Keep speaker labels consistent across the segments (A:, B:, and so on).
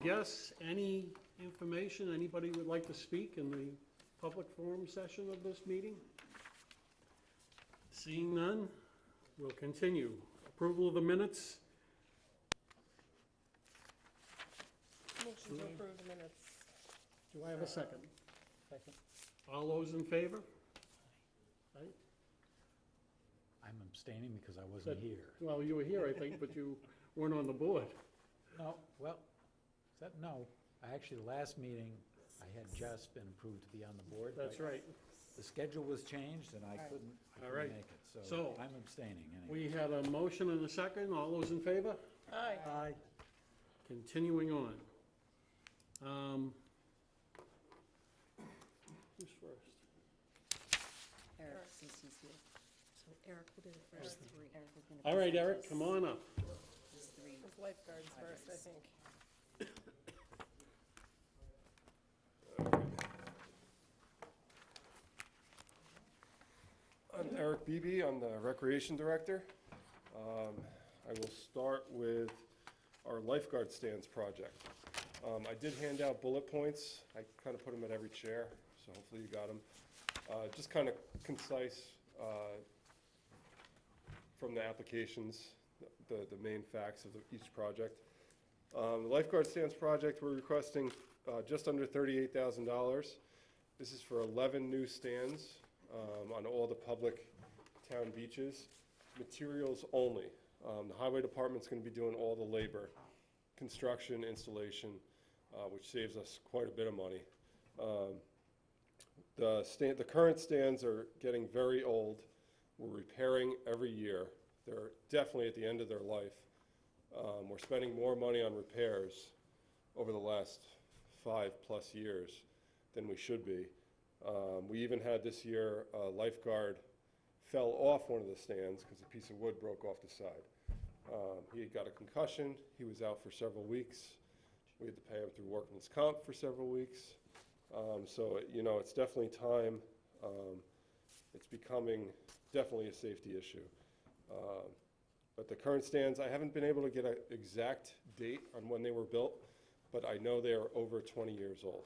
A: guess any information, anybody would like to speak in the public forum session of this meeting? Seeing none, we'll continue. Approval of the minutes.
B: Motion to approve the minutes.
A: Do I have a second?
B: Second.
A: All those in favor? Aye.
C: I'm abstaining because I wasn't here.
A: Well, you were here, I think, but you weren't on the board.
C: No, well, no. Actually, the last meeting, I had just been approved to be on the board.
A: That's right.
C: The schedule was changed and I
B: Right.
C: couldn't
A: All right.
C: make it, so
A: So,
C: I'm abstaining anyway.
A: We had a motion and a second. All those in favor?
B: Aye.
A: Aye. Continuing on. Who's first?
D: Eric, since he's here.
B: So Eric will do the first three.
D: Eric was gonna.
A: All right,
D: present
A: Eric,
D: his-
A: come on up.
D: his three.
B: It's lifeguards first, I think.
E: I'm Eric Beebe, I'm the Recreation Director. I will start with our lifeguard stands project. I did hand out bullet points. I kind of put them at every chair, so hopefully you got them. Just kind of concise from the applications, the main facts of each project. The lifeguard stands project, we're requesting just under $38,000. This is for 11 new stands on all the public town beaches. Materials only. The highway department's going to be doing all the labor, construction, installation, which saves us quite a bit of money. The current stands are getting very old. We're repairing every year. They're definitely at the end of their life. We're spending more money on repairs over the last 5+ years than we should be. We even had this year a lifeguard fell off one of the stands because a piece of wood broke off the side. He got a concussion. He was out for several weeks. We had to pay him through workman's comp for several weeks. So, you know, it's definitely time. It's becoming definitely a safety issue. But the current stands, I haven't been able to get an exact date on when they were built, but I know they are over 20 years old.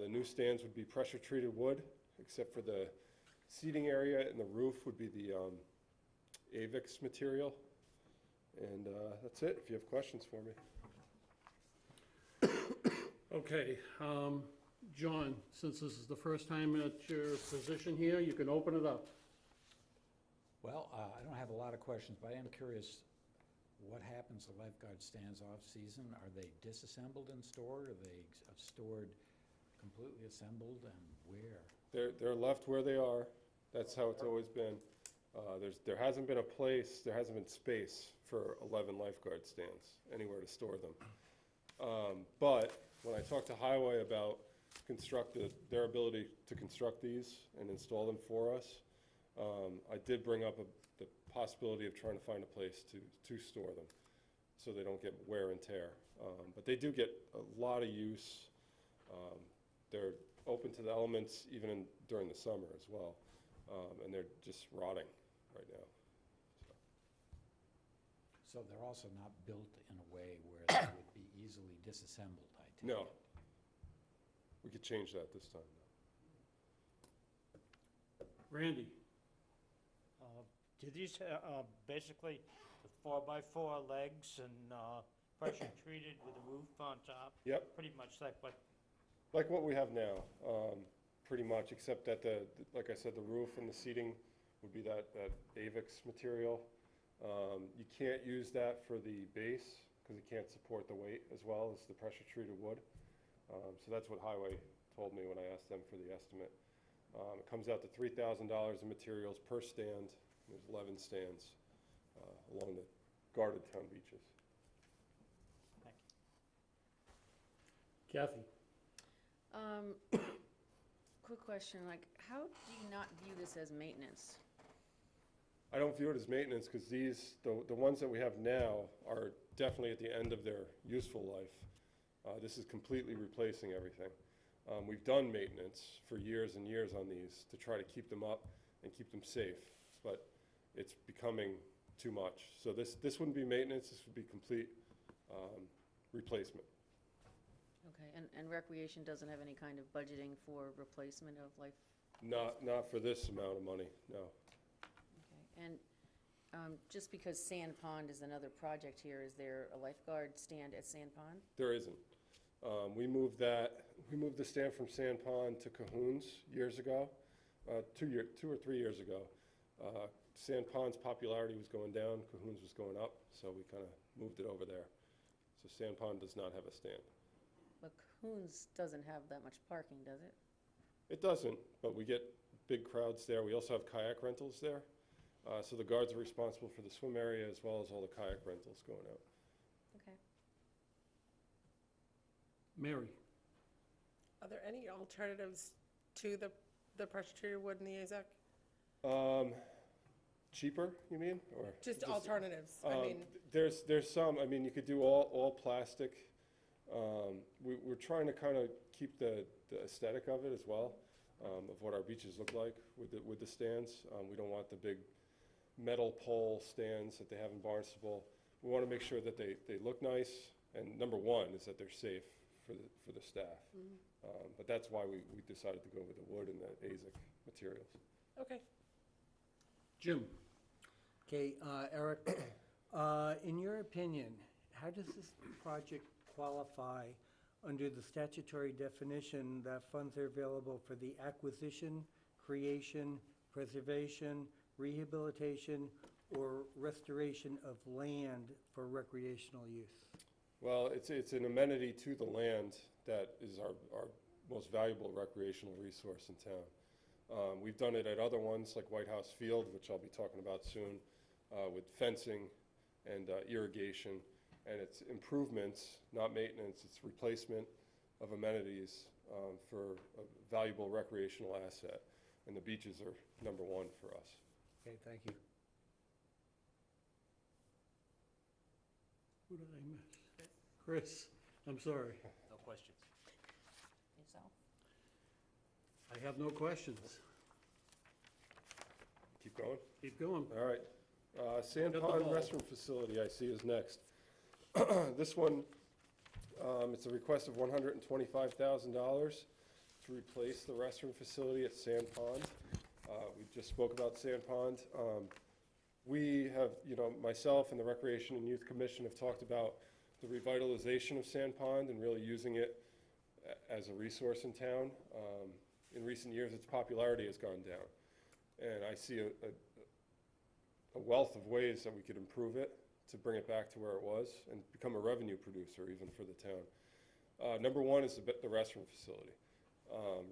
E: The new stands would be pressure-treated wood, except for the seating area and the roof would be the Avix material. And that's it, if you have questions for me.
A: Okay, John, since this is the first time at your position here, you can open it up.
C: Well, I don't have a lot of questions, but I am curious, what happens to lifeguard stands off-season? Are they disassembled and stored? Are they stored completely assembled, and where?
E: They're left where they are. That's how it's always been. There hasn't been a place, there hasn't been space for 11 lifeguard stands, anywhere to store them. But when I talked to Highway about their ability to construct these and install them for us, I did bring up the possibility of trying to find a place to store them so they don't get wear and tear. But they do get a lot of use. They're open to the elements even during the summer as well. And they're just rotting right now.
C: So they're also not built in a way where they would be easily disassembled, I take it?
E: No. We could change that this time.
A: Randy?
F: Do these basically the 4x4 legs and pressure treated with a roof on top?
E: Yep.
F: Pretty much
E: Like what we have now, pretty much, except that like I said, the roof and the seating would be that Avix material. You can't use that for the base because it can't support the weight as well as the pressure-treated wood. So that's what Highway told me when I asked them for the estimate. It comes out to $3,000 in materials per stand. There's 11 stands along the guarded town beaches.
F: Thank you.
A: Kathy?
D: Quick question, like, how do you not view this as maintenance?
E: I don't view it as maintenance because the ones that we have now are definitely at the end of their useful life. This is completely replacing everything. We've done maintenance for years and years on these to try to keep them up and keep them safe, but it's becoming too much. So this wouldn't be maintenance, this would be complete replacement
D: Okay, and Recreation doesn't have any kind of budgeting for replacement of life?
E: Not for this amount of money, no.
D: Okay, and just because Sand Pond is another project here, is there a lifeguard stand at Sand Pond?
E: There isn't. We moved the stand from Sand Pond to Cahoon's years ago, 2 or 3 years ago. Sand Pond's popularity was going down, Cahoon's was going up, so we kind of moved it over there. So Sand Pond does not have a stand.
D: But Cahoon's doesn't have that much parking, does it?
E: It doesn't, but we get big crowds there. We also have kayak rentals there. So the guards are responsible for the swim area as well as all the kayak rentals going out.
D: Okay.
A: Mary?
B: Are there any alternatives to the pressure-treated wood and the AZAC?
E: Cheaper, you mean? Or
B: Just alternatives, I mean,
E: There's some, I mean, you could do all plastic. We're trying to kind of keep the aesthetic of it as well, of what our beaches look like with the stands. We don't want the big metal pole stands that they have in Barnstable. We want to make sure that they look nice, and number one is that they're safe for the staff. But that's why we decided to go with the wood and the AZAC materials.
B: okay.
A: Jim?
G: Okay, Eric, in your opinion, how does this project qualify under the statutory definition that funds are available for the acquisition, creation, preservation, rehabilitation, or restoration of land for recreational use?
E: Well, it's an amenity to the land that is our most valuable recreational resource in town. We've done it at other ones like White House Field, which I'll be talking about soon, with fencing and irrigation. And it's improvements, not maintenance, it's replacement of amenities for a valuable recreational asset. And the beaches are number one for us.
G: Okay, thank you.
A: Who did I miss? Chris, I'm sorry.
F: No questions.
D: Yourself?
A: I have no questions.
E: Keep going?
A: Keep going.
E: All right. Sand
A: Got the
E: Pond
A: ball.
E: Restroom Facility I see is next. This one, it's a request of $125,000 to replace the restroom facility at Sand Pond. We just spoke about Sand Pond. We have, myself and the Recreation and Youth Commission have talked about the revitalization of Sand Pond and really using it as a resource in town. In recent years, its popularity has gone down. And I see a wealth of ways that we could improve it to bring it back to where it was and become a revenue producer even for the town. Number one is the restroom facility.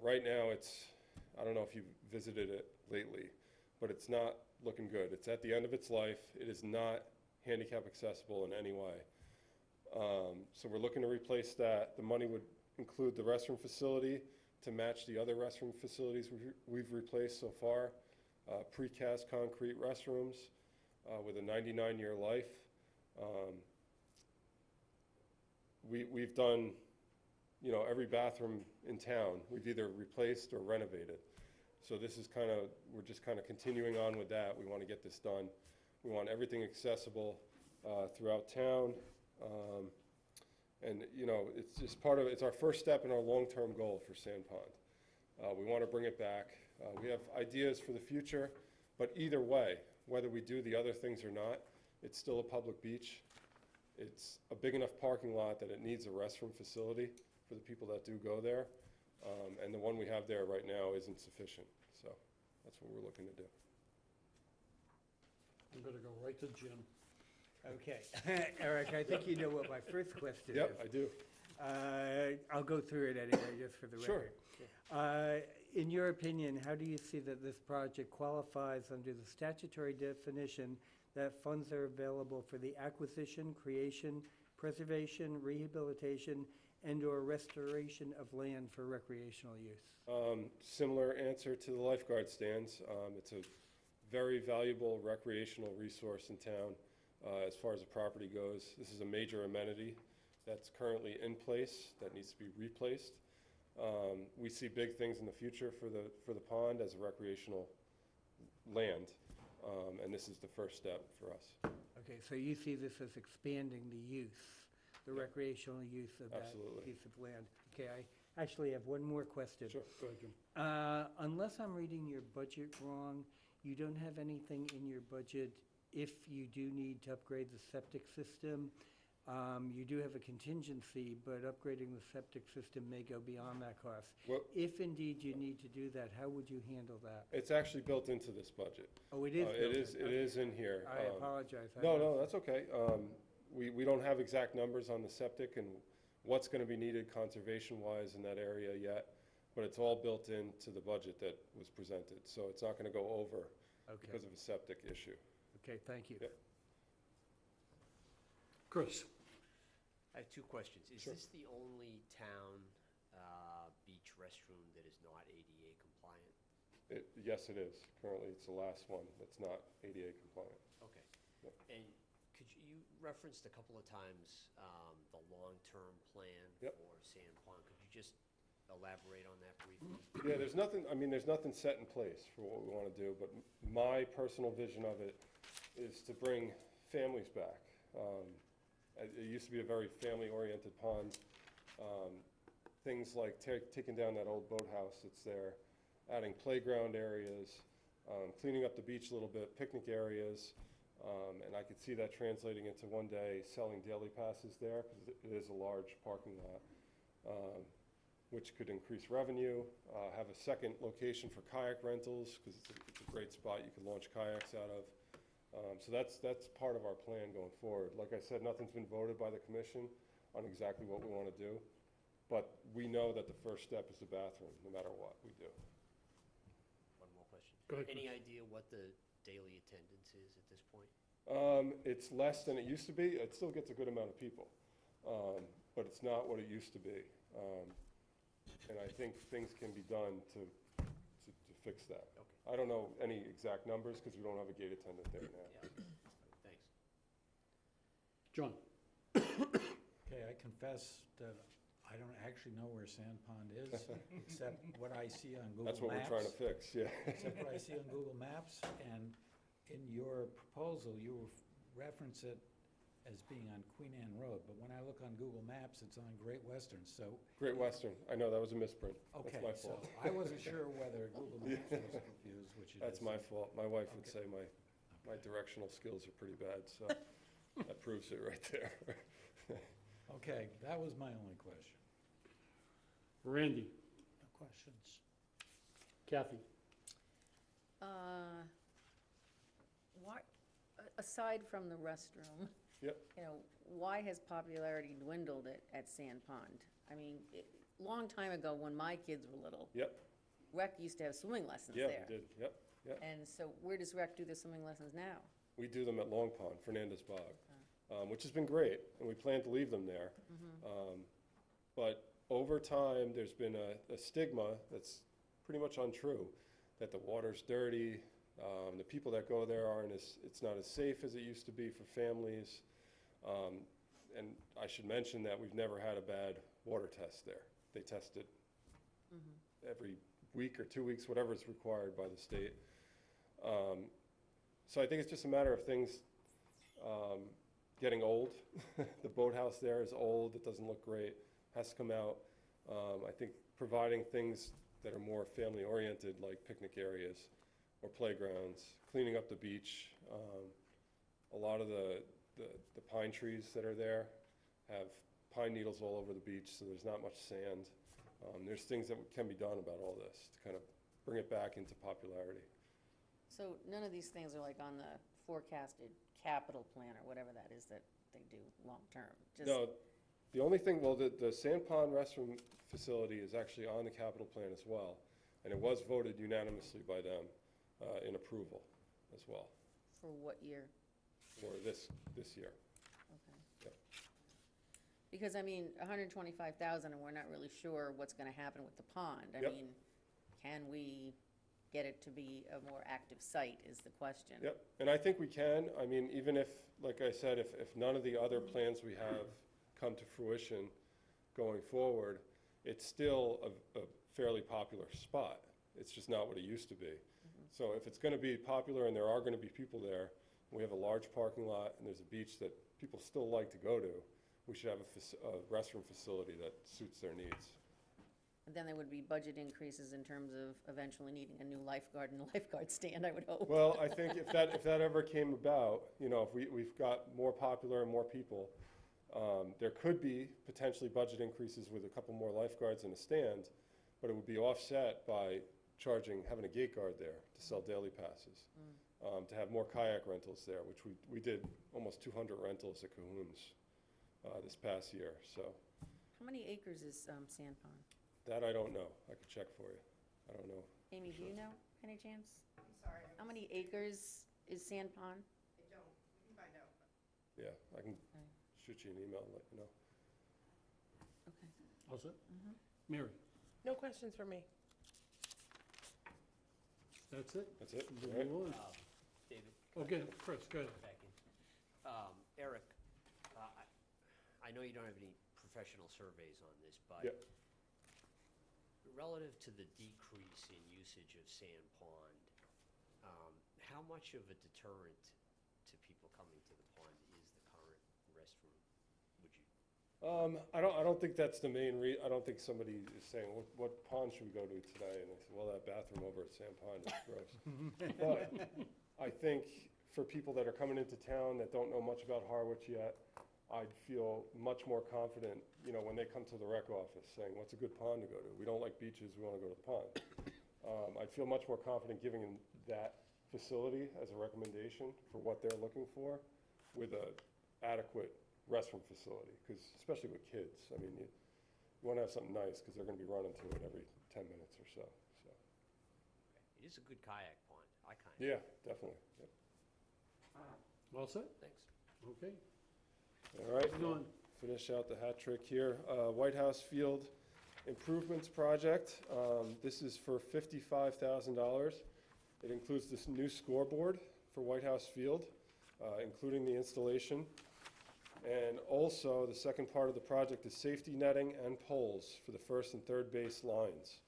E: Right now, I don't know if you've visited it lately, but it's not looking good. It's at the end of its life. It is not handicap accessible in any way. So we're looking to replace that. The money would include the restroom facility to match the other restroom facilities we've replaced so far. Precast concrete restrooms with a 99-year life. We've done, every bathroom in town. We've either replaced or renovated. So this is we're just kind of continuing on with that. We want to get this done. We want everything accessible throughout town. And, it's just it's our first step in our long-term goal for Sand Pond. We want to bring it back. We have ideas for the future, but either way, whether we do the other things or not, it's still a public beach. It's a big enough parking lot that it needs a restroom facility for the people that do go there. And the one we have there right now isn't sufficient. So that's what we're looking to do.
A: I'm going to go right to Jim.
G: Okay. Eric, I think you know what my first question is.
E: Yep, I do.
G: I'll go through it anyway, just for the
E: Sure.
G: record. In your opinion, how do you see that this project qualifies under the statutory definition that funds are available for the acquisition, creation, preservation, rehabilitation, and/or restoration of land for recreational use?
E: Similar answer to the lifeguard stands. It's a very valuable recreational resource in town as far as the property goes. This is a major amenity that's currently in place that needs to be replaced. We see big things in the future for the pond as a recreational land, and this is the first step for us.
G: Okay, so you see this as expanding the use the recreational use of that
E: Absolutely.
G: piece of land. Okay, I actually have one more question.
E: Sure.
A: Go ahead, Jim.
G: Unless I'm reading your budget wrong, you don't have anything in your budget if you do need to upgrade the septic system. You do have a contingency, but upgrading the septic system may go beyond that cost.
E: Well,
G: If indeed you need to do that, how would you handle that?
E: it's actually built into this budget.
G: Oh, it is built in.
E: It is in here.
G: I apologize. I
E: No,
G: must-
E: no, that's okay. We don't have exact numbers on the septic and what's gonna be needed conservation-wise in that area yet, but it's all built into the budget that was presented, so it's not gonna go over
G: Okay,
E: because of a septic issue.
G: okay, thank you.
E: Yep.
A: Chris?
H: I have two questions. Is
E: Sure.
H: this the only town beach restroom that is not ADA compliant?
E: Yes, it is. Currently, it's the last one that's not ADA compliant.
H: Okay.
E: Yep.
H: And you referenced a couple of times the long-term plan
E: Yep.
H: for Sand Pond. Could you just elaborate on that briefly?
E: Yeah, there's nothing set in place for what we want to do, but my personal vision of it is to bring families back. It used to be a very family-oriented pond. Things like taking down that old boathouse that's there, adding playground areas, cleaning up the beach a little bit, picnic areas, and I could see that translating into one day selling daily passes there, because it is a large parking lot, which could increase revenue, have a second location for kayak rentals, because it's a great spot you can launch kayaks out of. So that's part of our plan going forward. Like I said, nothing's been voted by the commission on exactly what we want to do, but we know that the first step is the bathroom, no matter what we do.
H: One more question.
A: Go ahead,
H: Any idea what the daily attendance is at this point?
E: It's less than it used to be. It still gets a good amount of people, but it's not what it used to be. And I think things can be done to fix that.
H: Okay.
E: I don't know any exact numbers because we don't have a gate attendant there now.
H: Yeah. Thanks.
A: John?
C: Okay, I confess that I don't actually know where Sand Pond is, except what I see on Google Maps.
E: That's what we're trying to fix, yeah.
C: Except what I see on Google Maps, and in your proposal, you reference it as being on Queen Anne Road, but when I look on Google Maps, it's on Great Western, so.
E: Great Western, I know, that was a misprint.
C: Okay,
E: That's my
C: so
E: fault.
C: I wasn't sure whether Google Maps was confused, which it is.
E: That's my fault. My wife would
C: Okay.
E: say my directional skills are pretty bad, so that proves it right there.
C: Okay, that was my only question.
A: Randy?
F: No questions.
A: Kathy?
D: Why, aside from the restroom,
E: Yep.
D: you know, why has popularity dwindled at Sand Pond? I mean, long time ago, when my kids were little,
E: Yep,
D: rec used to have swimming lessons
E: yeah,
D: there.
E: we did, yep, yep.
D: And so where does rec do the swimming lessons now?
E: We do them at Long Pond, Fernandez Bog, which has been great, and we plan to leave them there. But over time, there's been a stigma that's pretty much untrue, that the water's dirty, the people that go there it's not as safe as it used to be for families. And I should mention that we've never had a bad water test there. They test it every week or 2 weeks, whatever is required by the state. So I think it's just a matter of things getting old. The boathouse there is old, it doesn't look great, has to come out. I think providing things that are more family-oriented, like picnic areas or playgrounds, cleaning up the beach. A lot of the pine trees that are there have pine needles all over the beach, so there's not much sand. There's things that can be done about all this to kind of bring it back into popularity.
D: So none of these things are like on the forecasted capital plan or whatever that is that they do long-term? Just-
E: No, the only thing, well, the Sand Pond restroom facility is actually on the capital plan as well, and it was voted unanimously by them in approval as well
D: For what year?
E: for this year.
D: Okay.
E: Yep.
D: Because, I mean, 125,000, and we're not really sure what's gonna happen with the pond. I
E: Yep.
D: mean, can we get it to be a more active site is the question.
E: Yep, and I think we can. I mean, even if, like I said, if none of the other plans we have come to fruition going forward, it's still a fairly popular spot. It's just not what it used to be. So if it's gonna be popular and there are gonna be people there, we have a large parking lot and there's a beach that people still like to go to, we should have a restroom facility that suits their needs.
D: And then there would be budget increases in terms of eventually needing a new lifeguard and a lifeguard stand, I would hope.
E: Well, I think if that ever came about, you know, if we've got more popular and more people, there could be potentially budget increases with a couple more lifeguards and a stand, but it would be offset by having a gate guard there to sell daily passes, to have more kayak rentals there, which we did almost 200 rentals at Cahoon's this past year, so.
D: How many acres is Sand Pond?
E: That I don't know. I could check for you. I don't know.
D: Amy, do you know, any chance?
B: I'm sorry.
D: How many acres is Sand Pond?
B: I don't. We can find out.
E: Yeah, I can
D: Okay.
E: shoot you an email and let you know.
D: Okay.
A: All set? Mary,
B: No questions for me.
A: that's it?
E: That's it?
A: We'll
E: All right.
A: move on.
H: David?
A: Okay, Chris, go ahead.
H: Back in. Eric, I know you don't have any professional surveys on this, but
E: Yep.
H: relative to the decrease in usage of Sand Pond, how much of a deterrent to people coming to the pond is the current restroom? Would you?
E: I don't think that's the main I don't think somebody is saying, what pond should we go to today? And they say, well, that bathroom over at Sand Pond is gross. But I think for people that are coming into town that don't know much about Harwich yet, I'd feel much more confident, you know, when they come to the rec office saying, what's a good pond to go to? We don't like beaches, we want to go to the pond. I'd feel much more confident giving them that facility as a recommendation for what they're looking for with a adequate restroom facility, because especially with kids, I mean, you want to have something nice because they're going to be running to it every 10 minutes or so.
H: It is a good kayak pond. I kind of.
E: Yeah, definitely. Yep.
A: All set?
H: Thanks.
A: Okay.
E: All right.
A: Moving on.
E: Finish out the hat trick here. White House Field Improvements Project. This is for $55,000. It includes this new scoreboard for White House Field, including the installation. And also, the second part of the project is safety netting and poles for the first and third base lines.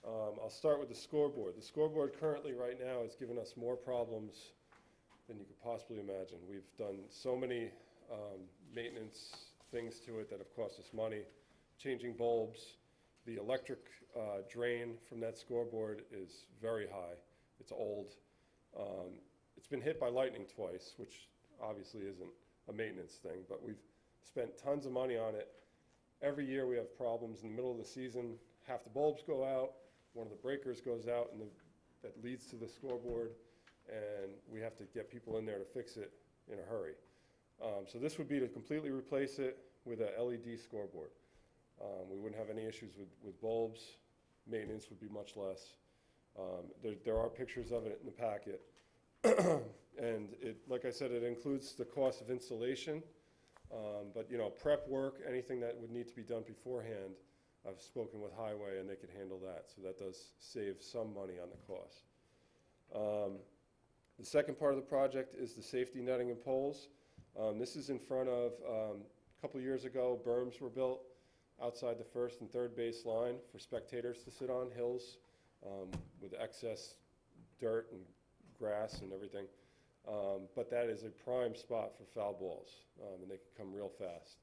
E: I'll start with the scoreboard. The scoreboard currently right now is giving us more problems than you could possibly imagine. We've done so many maintenance things to it that have cost us money, changing bulbs. The electric drain from that scoreboard is very high. It's old. It's been hit by lightning twice, which obviously isn't a maintenance thing, but we've spent tons of money on it. Every year we have problems. In the middle of the season, half the bulbs go out, one of the breakers goes out, and that leads to the scoreboard, and we have to get people in there to fix it in a hurry. So this would be to completely replace it with a LED scoreboard. We wouldn't have any issues with bulbs. Maintenance would be much less. There are pictures of it in the packet. And like I said, it includes the cost of installation. But you know, prep work, anything that would need to be done beforehand, I've spoken with Highway and they could handle that. So that does save some money on the cost. The second part of the project is the safety netting and poles. This is in front of, a couple years ago, berms were built outside the first and third base line for spectators to sit on, hills with excess dirt and grass and everything. But that is a prime spot for foul balls, and they can come real fast.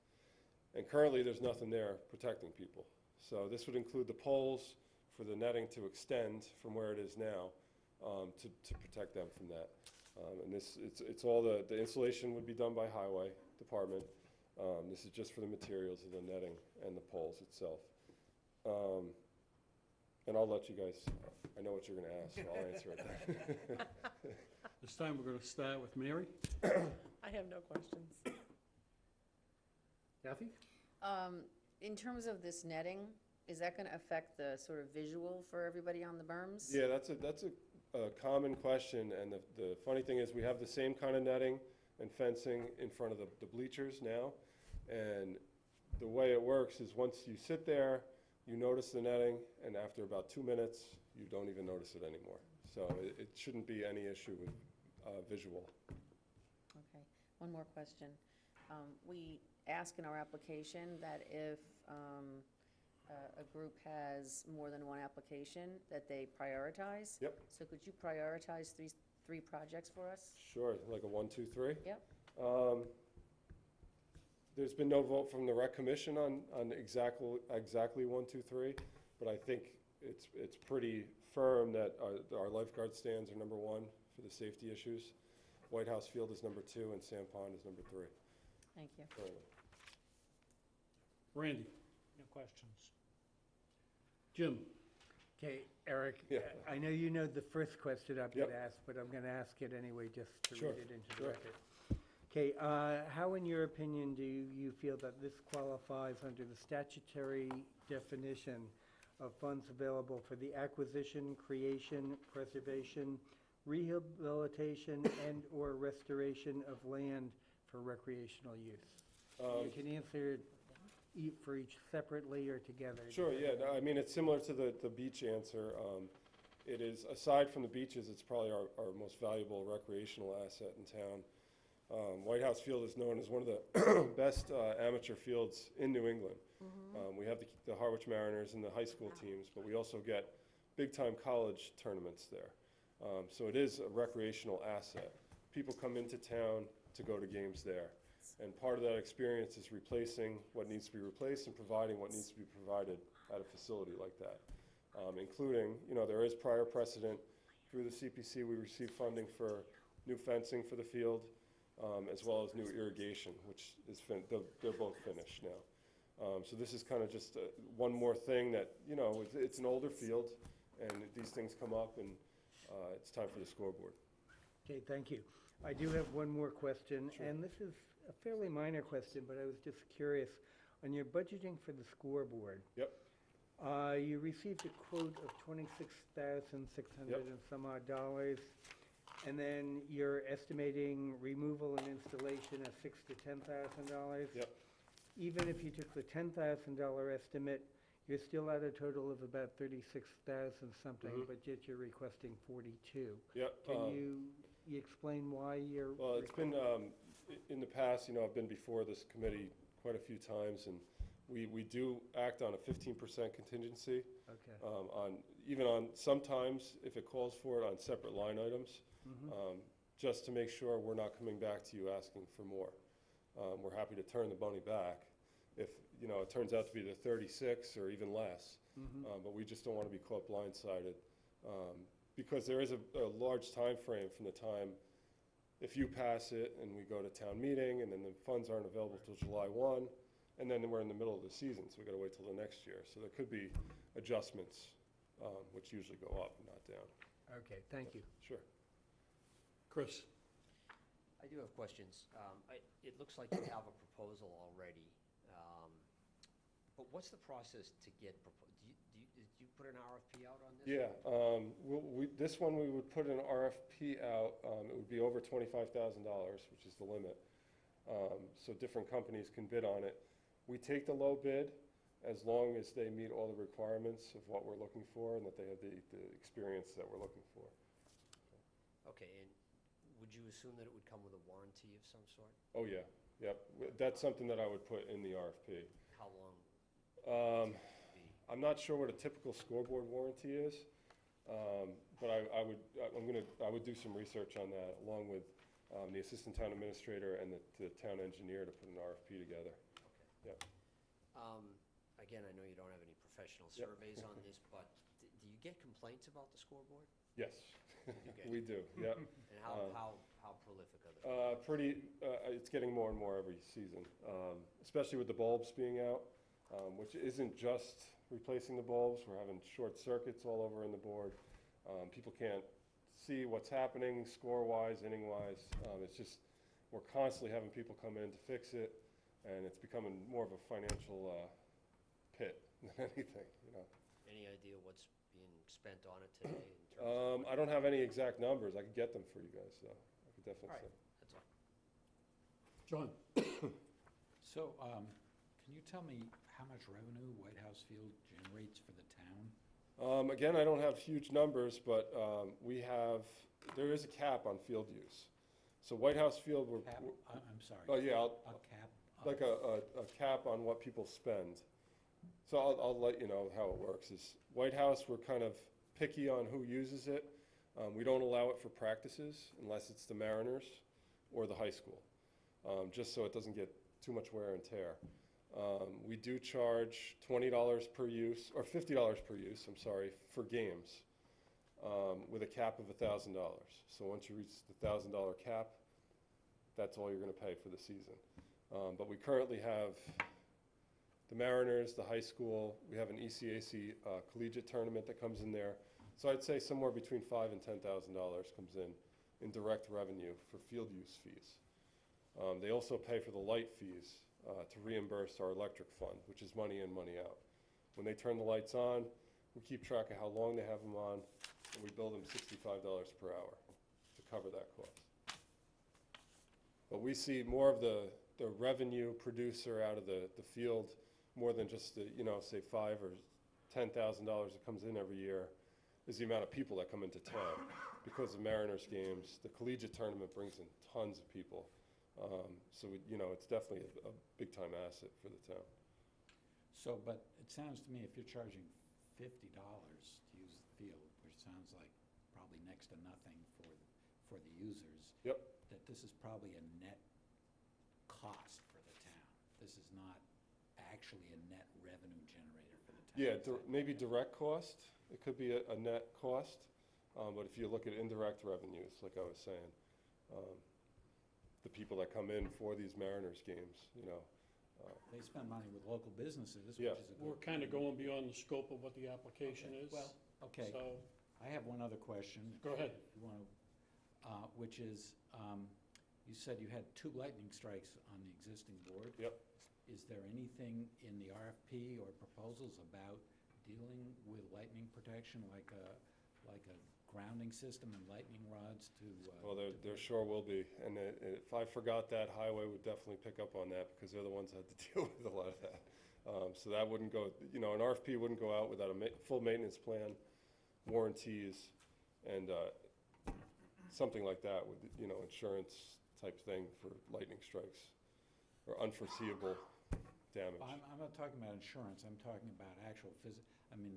E: And currently, there's nothing there protecting people. So this would include the poles for the netting to extend from where it is now to protect them from that. And it's all the installation would be done by Highway Department. This is just for the materials of the netting and the poles itself. And I'll let you guys, I know what you're going to ask, so I'll answer it then.
A: This time we're going to start with Mary.
B: I have no questions.
A: Kathy?
D: In terms of this netting, is that going to affect the sort of visual for everybody on the berms?
E: Yeah, that's a common question, and the funny thing is we have the same kind of netting and fencing in front of the bleachers now, and the way it works is once you sit there, you notice the netting, and after about 2 minutes, you don't even notice it anymore. So it shouldn't be any issue with visual.
D: Okay, one more question. We ask in our application that if a group has more than one application, that they prioritize.
E: Yep.
D: So could you prioritize three projects for us?
E: Sure, like a 1, 2, 3?
D: Yep.
E: There's been no vote from the rec commission on exactly 1, 2, 3, but I think it's pretty firm that our lifeguard stands are number 1 for the safety issues. White House Field is number 2, and Sand Pond is number 3.
D: Thank you.
E: currently.
A: Randy,
F: No questions.
A: Jim,
G: Okay, Eric,
E: Yeah.
G: I know you know the first question I'm going to
E: Yep.
G: ask, but I'm going to ask it anyway just to
E: Sure,
G: read it into the
E: sure.
G: record. Okay, how, in your opinion, do you feel that this qualifies under the statutory definition of funds available for the acquisition, creation, preservation, rehabilitation, and/or restoration of land for recreational use? You can answer for each separately or together.
E: Sure, yeah, no, I mean, it's similar to the beach answer. It is, aside from the beaches, it's probably our most valuable recreational asset in town. White House Field is known as one of the best amateur fields in New England. We have the Harwich Mariners and the high school teams, but we also get big-time college tournaments there. So it is a recreational asset. People come into town to go to games there. And part of that experience is replacing what needs to be replaced and providing what needs to be provided at a facility like that. Including, there is prior precedent. Through the CPC, we received funding for new fencing for the field, as well as new irrigation, which is, they're both finished now. So this is kind of just one more thing that, it's an older field, and these things come up, and it's time for the scoreboard.
G: Okay, thank you. I do have one more question, and this is a fairly minor question, but I was just curious. On your budgeting for the scoreboard.
E: Yep.
G: You received a quote of $26,600 and some odd dollars, and then you're estimating removal and installation of $6,000 to $10,000.
E: Yep.
G: Even if you took the $10,000 estimate, you're still at a total of about $36,000 something, but yet you're requesting 42.
E: Yep.
G: Can you explain why you're?
E: Well, it's been, in the past, I've been before this committee quite a few times, and we do act on a 15% contingency.
G: Okay.
E: Even on, sometimes, if it calls for it, on separate line items, just to make sure we're not coming back to you asking for more. We're happy to turn the money back if, it turns out to be the 36 or even less. But we just don't want to be caught blindsided. Because there is a large time frame from the time, if you pass it and we go to town meeting, and then the funds aren't available till July 1, and then we're in the middle of the season, so we got to wait till the next year. So there could be adjustments, which usually go up, not down.
G: Okay, thank you.
E: Sure.
A: Chris,
H: I do have questions. It looks like you have a proposal already, but what's the process to get, did you put an RFP out on this?
E: Yeah, this one, we would put an RFP out. It would be over $25,000, which is the limit. So different companies can bid on it. We take the low bid as long as they meet all the requirements of what we're looking for and that they have the experience that we're looking for.
H: Okay, and would you assume that it would come with a warranty of some sort?
E: Oh, yeah, yep. That's something that I would put in the RFP.
H: How long?
E: I'm not sure what a typical scoreboard warranty is, but I would do some research on that, along with the assistant town administrator and the town engineer, to put an RFP together.
H: Okay.
E: Yep.
H: Again, I know you don't have any professional
E: Yep.
H: surveys on this, but do you get complaints about the scoreboard?
E: Yes,
H: Okay.
E: we do, yep.
H: And how prolific are the?
E: It's getting more and more every season, especially with the bulbs being out, which isn't just replacing the bulbs. We're having short circuits all over in the board. People can't see what's happening score-wise, inning-wise. It's just, we're constantly having people come in to fix it, and it's becoming more of a financial pit than anything,
H: Any idea what's being spent on it today in terms of?
E: I don't have any exact numbers. I could get them for you guys, though. I could
H: All
E: definitely
H: right,
E: say.
H: that's all.
A: John,
C: So, can you tell me how much revenue White House Field generates for the town?
E: Again, I don't have huge numbers, but there is a cap on field use. So White House Field,
C: I'm sorry.
E: oh yeah,
C: A cap?
E: like a cap on what people spend. So I'll let you know how it works. Is White House, we're kind of picky on who uses it. We don't allow it for practices unless it's the Mariners or the high school, just so it doesn't get too much wear and tear. We do charge $20 per use, or $50 per use, I'm sorry, for games, with a cap of $1,000. So once you reach the $1,000 cap, that's all you're going to pay for the season. But we currently have the Mariners, the high school, we have an ECAC collegiate tournament that comes in there. So I'd say somewhere between $5,000 and $10,000 comes in direct revenue for field use fees. They also pay for the light fees to reimburse our electric fund, which is money in, money out. When they turn the lights on, we keep track of how long they have them on, and we bill them $65 per hour to cover that cost. But we see more of the revenue producer out of the field, more than just the, say $5,000 or $10,000 that comes in every year, is the amount of people that come into town. Because of Mariners games, the collegiate tournament brings in tons of people. So it's definitely a big-time asset for the town.
C: So, but it sounds to me if you're charging $50 to use the field, which sounds like probably next to nothing for the users.
E: Yep.
C: That this is probably a net cost for the town. This is not actually a net revenue generator for the town.
E: Yeah,
C: Is that
E: maybe
C: correct?
E: direct cost. It could be a net cost. But if you look at indirect revenues, like I was saying, the people that come in for these Mariners games,
C: They spend money with local businesses, which
E: Yeah.
C: is a good.
A: We're kind of going beyond the scope of what the application is.
C: Well, okay,
A: So,
C: I have one other question.
A: Go ahead.
C: If you want to, which is, you said you had 2 lightning strikes on the existing board.
E: Yep.
C: Is there anything in the RFP or proposals about dealing with lightning protection, like a grounding system and lightning rods to?
E: Well, there sure will be. And if I forgot that, Highway would definitely pick up on that because they're the ones that had to deal with a lot of that. So that wouldn't go, an RFP wouldn't go out without a full maintenance plan, warranties, and something like that with, insurance type thing for lightning strikes or unforeseeable damage.
C: I'm not talking about insurance, I'm talking about actual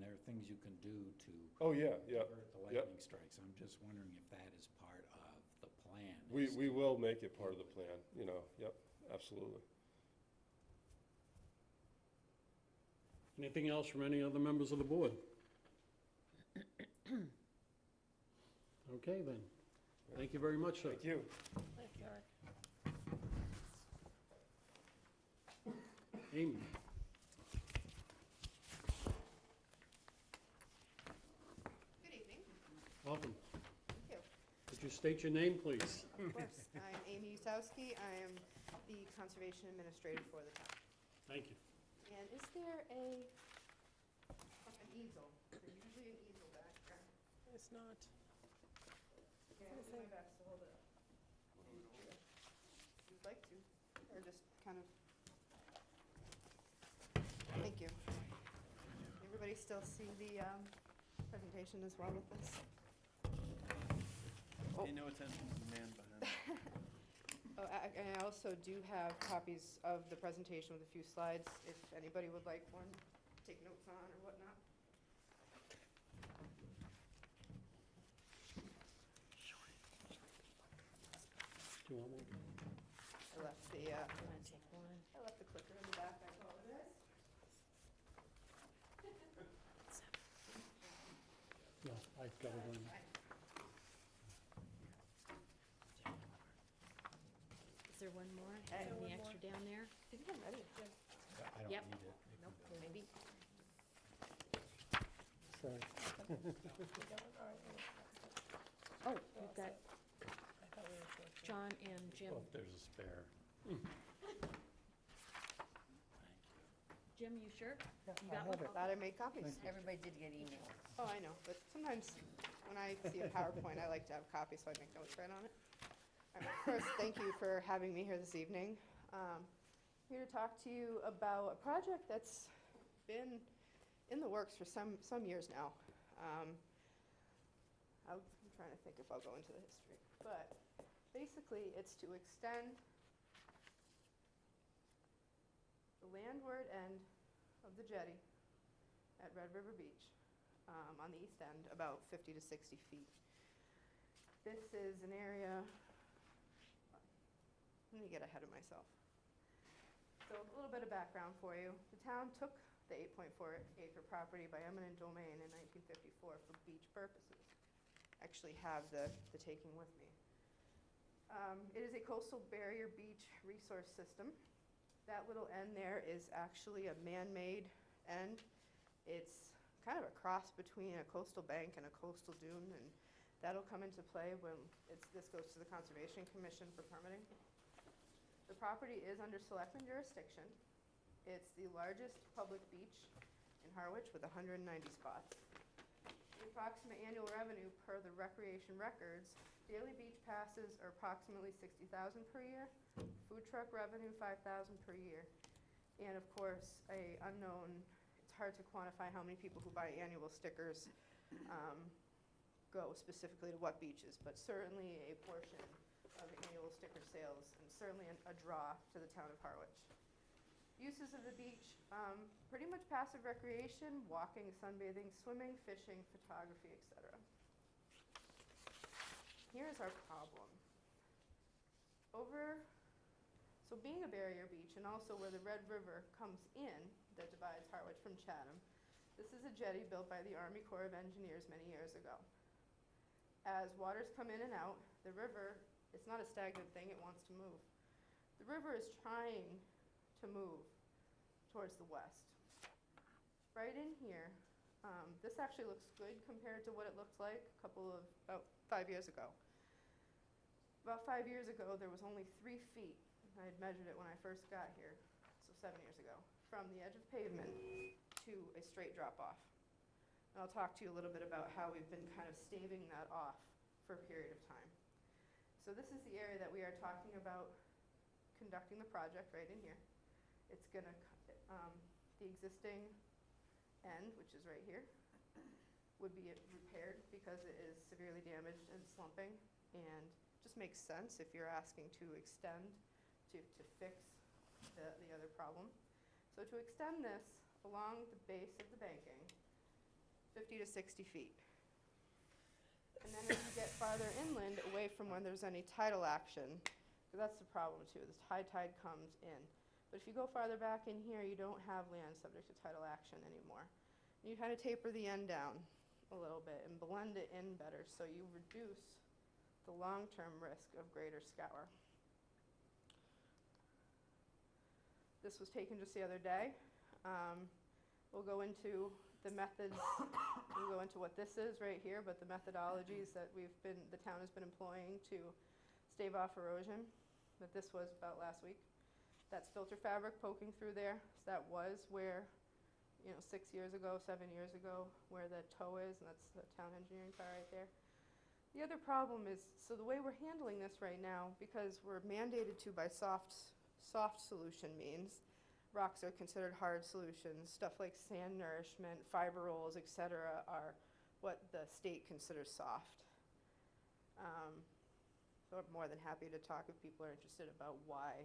C: there are things you can do to
E: Oh, yeah, yeah.
C: avert the lightning strikes. I'm just wondering if that is part of the plan.
E: We will make it part of the plan, yep, absolutely.
A: anything else from any other members of the board? Okay, then. Thank you very much, sir.
E: Thank you.
B: Thank you, Eric.
A: Amy?
I: Good evening.
A: Welcome.
I: Thank you.
A: Could you state your name, please?
I: Of course. I'm Amy Usowski. I am the Conservation Administrator for the town.
A: Thank you.
I: And is there an easel? There's usually an easel back there.
B: It's not.
I: Okay, I'll do my best to hold it up. If you'd like to, or just kind of. Thank you. Everybody still see the presentation as well with this?
J: Pay no attention to the man behind.
I: Oh, and I also do have copies of the presentation with a few slides, if anybody would like one, to take notes on or whatnot.
A: Do you want one?
I: I left the,
D: I'm gonna take one.
I: I left the clicker in the back, I apologize.
A: No, I got one.
D: Is there one more?
I: Okay.
D: Any extra down there?
I: I think I'm ready.
C: I don't
D: Yep.
C: need it. You can
D: Nope,
C: go.
D: maybe.
A: Sorry.
D: Oh, we've got
B: I thought we were short.
D: John and Jim.
C: Well, if there's a spare.
D: Jim, you sure? You
G: I
D: got
G: have
D: one?
G: it.
I: Glad I made copies.
D: Everybody did get email.
I: Oh, I know, but sometimes when I see a PowerPoint, I like to have copies, so I make notes right on it. All right, first, thank you for having me here this evening. Here to talk to you about a project that's been in the works for some years now. I'm trying to think if I'll go into the history, but basically, it's to extend the landward end of the jetty at Red River Beach, on the east end, about 50 to 60 feet. This is an area, let me get ahead of myself. So a little bit of background for you. The town took the 8.4 acre property by eminent domain in 1954 for beach purposes. Actually have the taking with me. It is a coastal barrier beach resource system. That little end there is actually a man-made end. It's kind of a cross between a coastal bank and a coastal dune, and that'll come into play when this goes to the Conservation Commission for permitting. The property is under selectman jurisdiction. It's the largest public beach in Harwich with 190 spots. The approximate annual revenue per the recreation records, daily beach passes are approximately $60,000 per year, food truck revenue $5,000 per year, and of course, a unknown, it's hard to quantify how many people who buy annual stickers go specifically to what beaches, but certainly a portion of annual sticker sales, and certainly a draw to the town of Harwich. Uses of the beach, pretty much passive recreation, walking, sunbathing, swimming, fishing, photography, etc. Here's our problem. So being a barrier beach and also where the Red River comes in that divides Harwich from Chatham, this is a jetty built by the Army Corps of Engineers many years ago. As waters come in and out, the river, it's not a stagnant thing, it wants to move. The river is trying to move towards the west. Right in here, this actually looks good compared to what it looked like about 5 years ago. About 5 years ago, there was only 3 feet, I had measured it when I first got here, so 7 years ago, from the edge of pavement to a straight drop off. And I'll talk to you a little bit about how we've been kind of staving that off for a period of time. So this is the area that we are talking about conducting the project right in here. It's gonna, the existing end, which is right here, would be repaired because it is severely damaged and slumping, and just makes sense if you're asking to extend to fix the other problem. So to extend this along the base of the banking, 50 to 60 feet. And then as you get farther inland, away from when there's any tidal action, because that's the problem too, the high tide comes in. But if you go farther back in here, you don't have land subject to tidal action anymore. And you kind of taper the end down a little bit and blend it in better so you reduce the long-term risk of greater scour. This was taken just the other day. We'll go into the methods, we'll go into what this is right here, but the methodologies that the town has been employing to stave off erosion, that this was about last week. That's filter fabric poking through there. So that was where, 6 years ago, 7 years ago, where the toe is, and that's the town engineering car right there. The other problem is, so the way we're handling this right now, because we're mandated to by soft solution means, rocks are considered hard solutions. Stuff like sand nourishment, fiber rolls, etc. are what the state considers soft. So I'm more than happy to talk if people are interested about why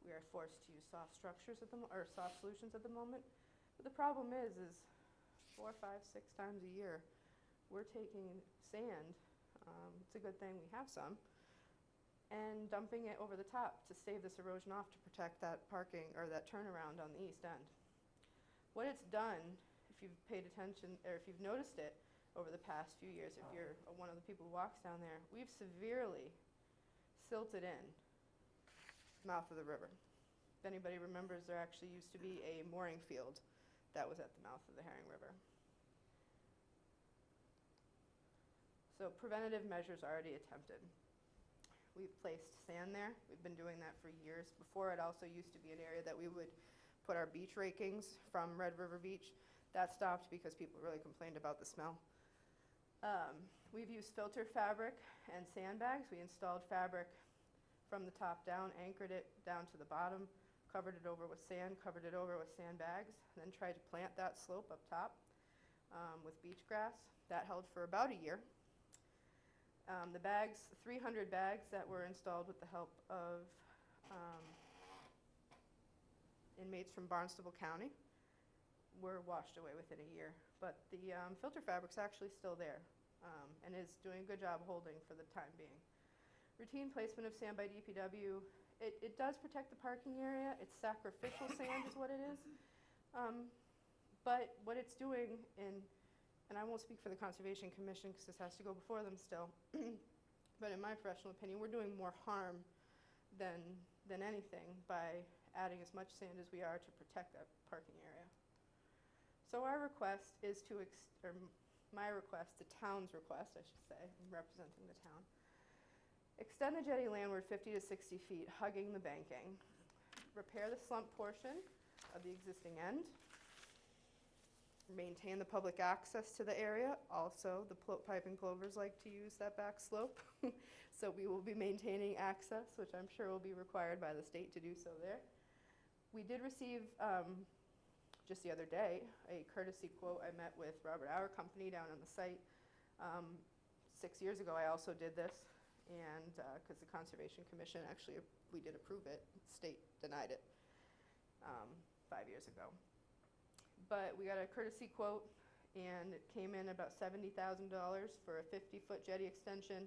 I: we are forced to use soft structures or soft solutions at the moment. But the problem is 4, 5, 6 times a year, we're taking sand. It's a good thing we have some, and dumping it over the top to stave this erosion off to protect that parking or that turnaround on the east end. What it's done, if you've paid attention or if you've noticed it over the past few years, if you're one of the people who walks down there, we've severely silted in the mouth of the river. If anybody remembers, there actually used to be a mooring field that was at the mouth of the Herring River. So preventative measures already attempted. We've placed sand there. We've been doing that for years. Before, it also used to be an area that we would put our beach rakings from Red River Beach. That stopped because people really complained about the smell. We've used filter fabric and sandbags. We installed fabric from the top down, anchored it down to the bottom, covered it over with sand, covered it over with sandbags, then tried to plant that slope up top with beach grass. That held for about a year. The bags, 300 bags that were installed with the help of inmates from Barnstable County were washed away within a year. But the filter fabric's actually still there and is doing a good job holding for the time being. Routine placement of sand by DPW It does protect the parking area. It's sacrificial sand is what it is. But what it's doing and I won't speak for the Conservation Commission because this has to go before them still, but in my professional opinion, we're doing more harm than anything by adding as much sand as we are to protect that parking area. So our request is my request, the town's request, I should say, I'm representing the town. Extend the jetty landward 50 to 60 feet, hugging the banking. Repair the slump portion of the existing end. Maintain the public access to the area. Also, the piping plovers like to use that back slope. So we will be maintaining access, which I'm sure will be required by the state to do so there. We did receive, just the other day, a courtesy quote. I met with Robert Our Company down on the site. 6 years ago, I also did this, and because the Conservation Commission, actually, we did approve it. The state denied it 5 years ago. But we got a courtesy quote, and it came in about $70,000 for a 50-foot jetty extension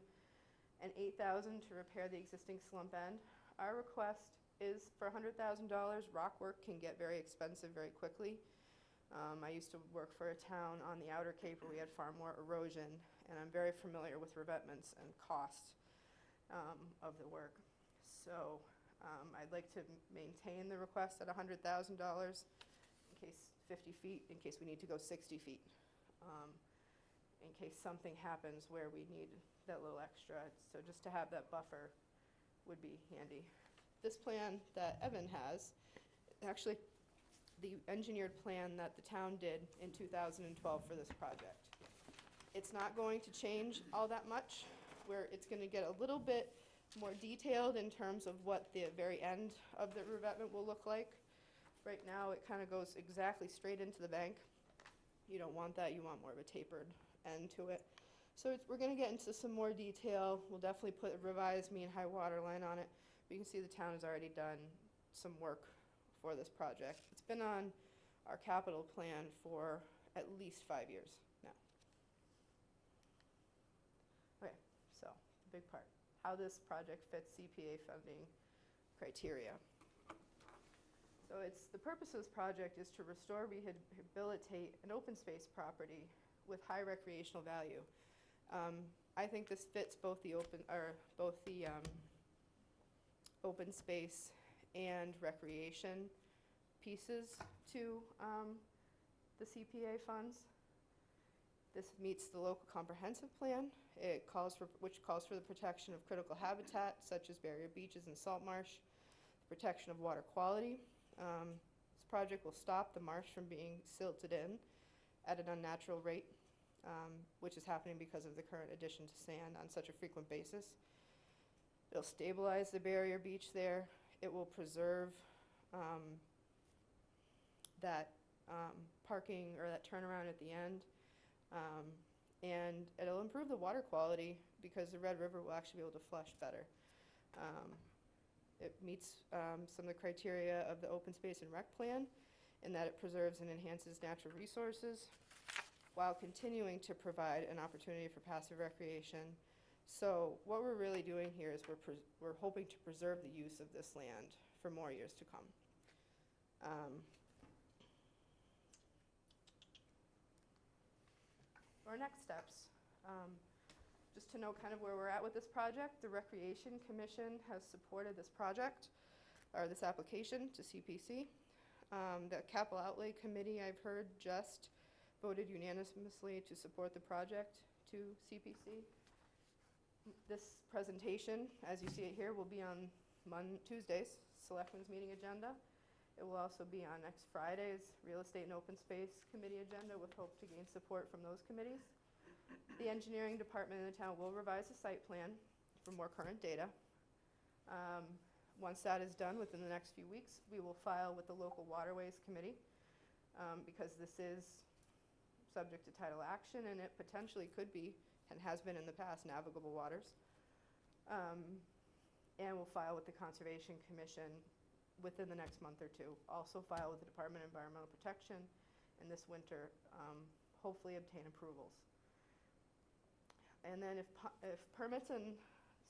I: and $8,000 to repair the existing slump end. Our request is for $100,000. Rock work can get very expensive very quickly. I used to work for a town on the Outer Cape where we had far more erosion, and I'm very familiar with revetments and cost of the work. So I'd like to maintain the request at $100,000 in case 50 feet, in case we need to go 60 feet, in case something happens where we need that little extra. So just to have that buffer would be handy. This plan that Evan has, actually the engineered plan that the town did in 2012 for this project. It's not going to change all that much, where it's going to get a little bit more detailed in terms of what the very end of the revetment will look like. Right now, it kind of goes exactly straight into the bank. You don't want that. You want more of a tapered end to it. So we're going to get into some more detail. We'll definitely put a revised mean high water line on it. But you can see the town has already done some work for this project. It's been on our capital plan for at least 5 years now. Okay, so the big part, how this project fits CPA funding criteria. So the purpose of this project is to restore, rehabilitate an open space property with high recreational value. I think this fits both the open space and recreation pieces to the CPA funds. This meets the local comprehensive plan. Which calls for the protection of critical habitat such as barrier beaches and salt marsh, the protection of water quality. This project will stop the marsh from being silted in at an unnatural rate, which is happening because of the current addition to sand on such a frequent basis. It'll stabilize the barrier beach there. It will preserve that parking or that turnaround at the end. And it'll improve the water quality because the Red River will actually be able to flush better. It meets some of the criteria of the open space and rec plan in that it preserves and enhances natural resources while continuing to provide an opportunity for passive recreation. So what we're really doing here is we're hoping to preserve the use of this land for more years to come. Our next steps, just to know kind of where we're at with this project, the Recreation Commission has supported this project, or this application to CPC. The Capital Outlay Committee, I've heard, just voted unanimously to support the project to CPC. This presentation, as you see it here, will be on Tuesday's Selectmen's meeting agenda. It will also be on next Friday's Real Estate and Open Space Committee agenda with hope to gain support from those committees. The engineering department in the town will revise the site plan for more current data. Once that is done within the next few weeks, we will file with the local Waterways Committee because this is subject to tidal action and it potentially could be, and has been in the past, navigable waters. And we'll file with the Conservation Commission within the next month or two. Also file with the Department of Environmental Protection and this winter, hopefully obtain approvals. And then if permits and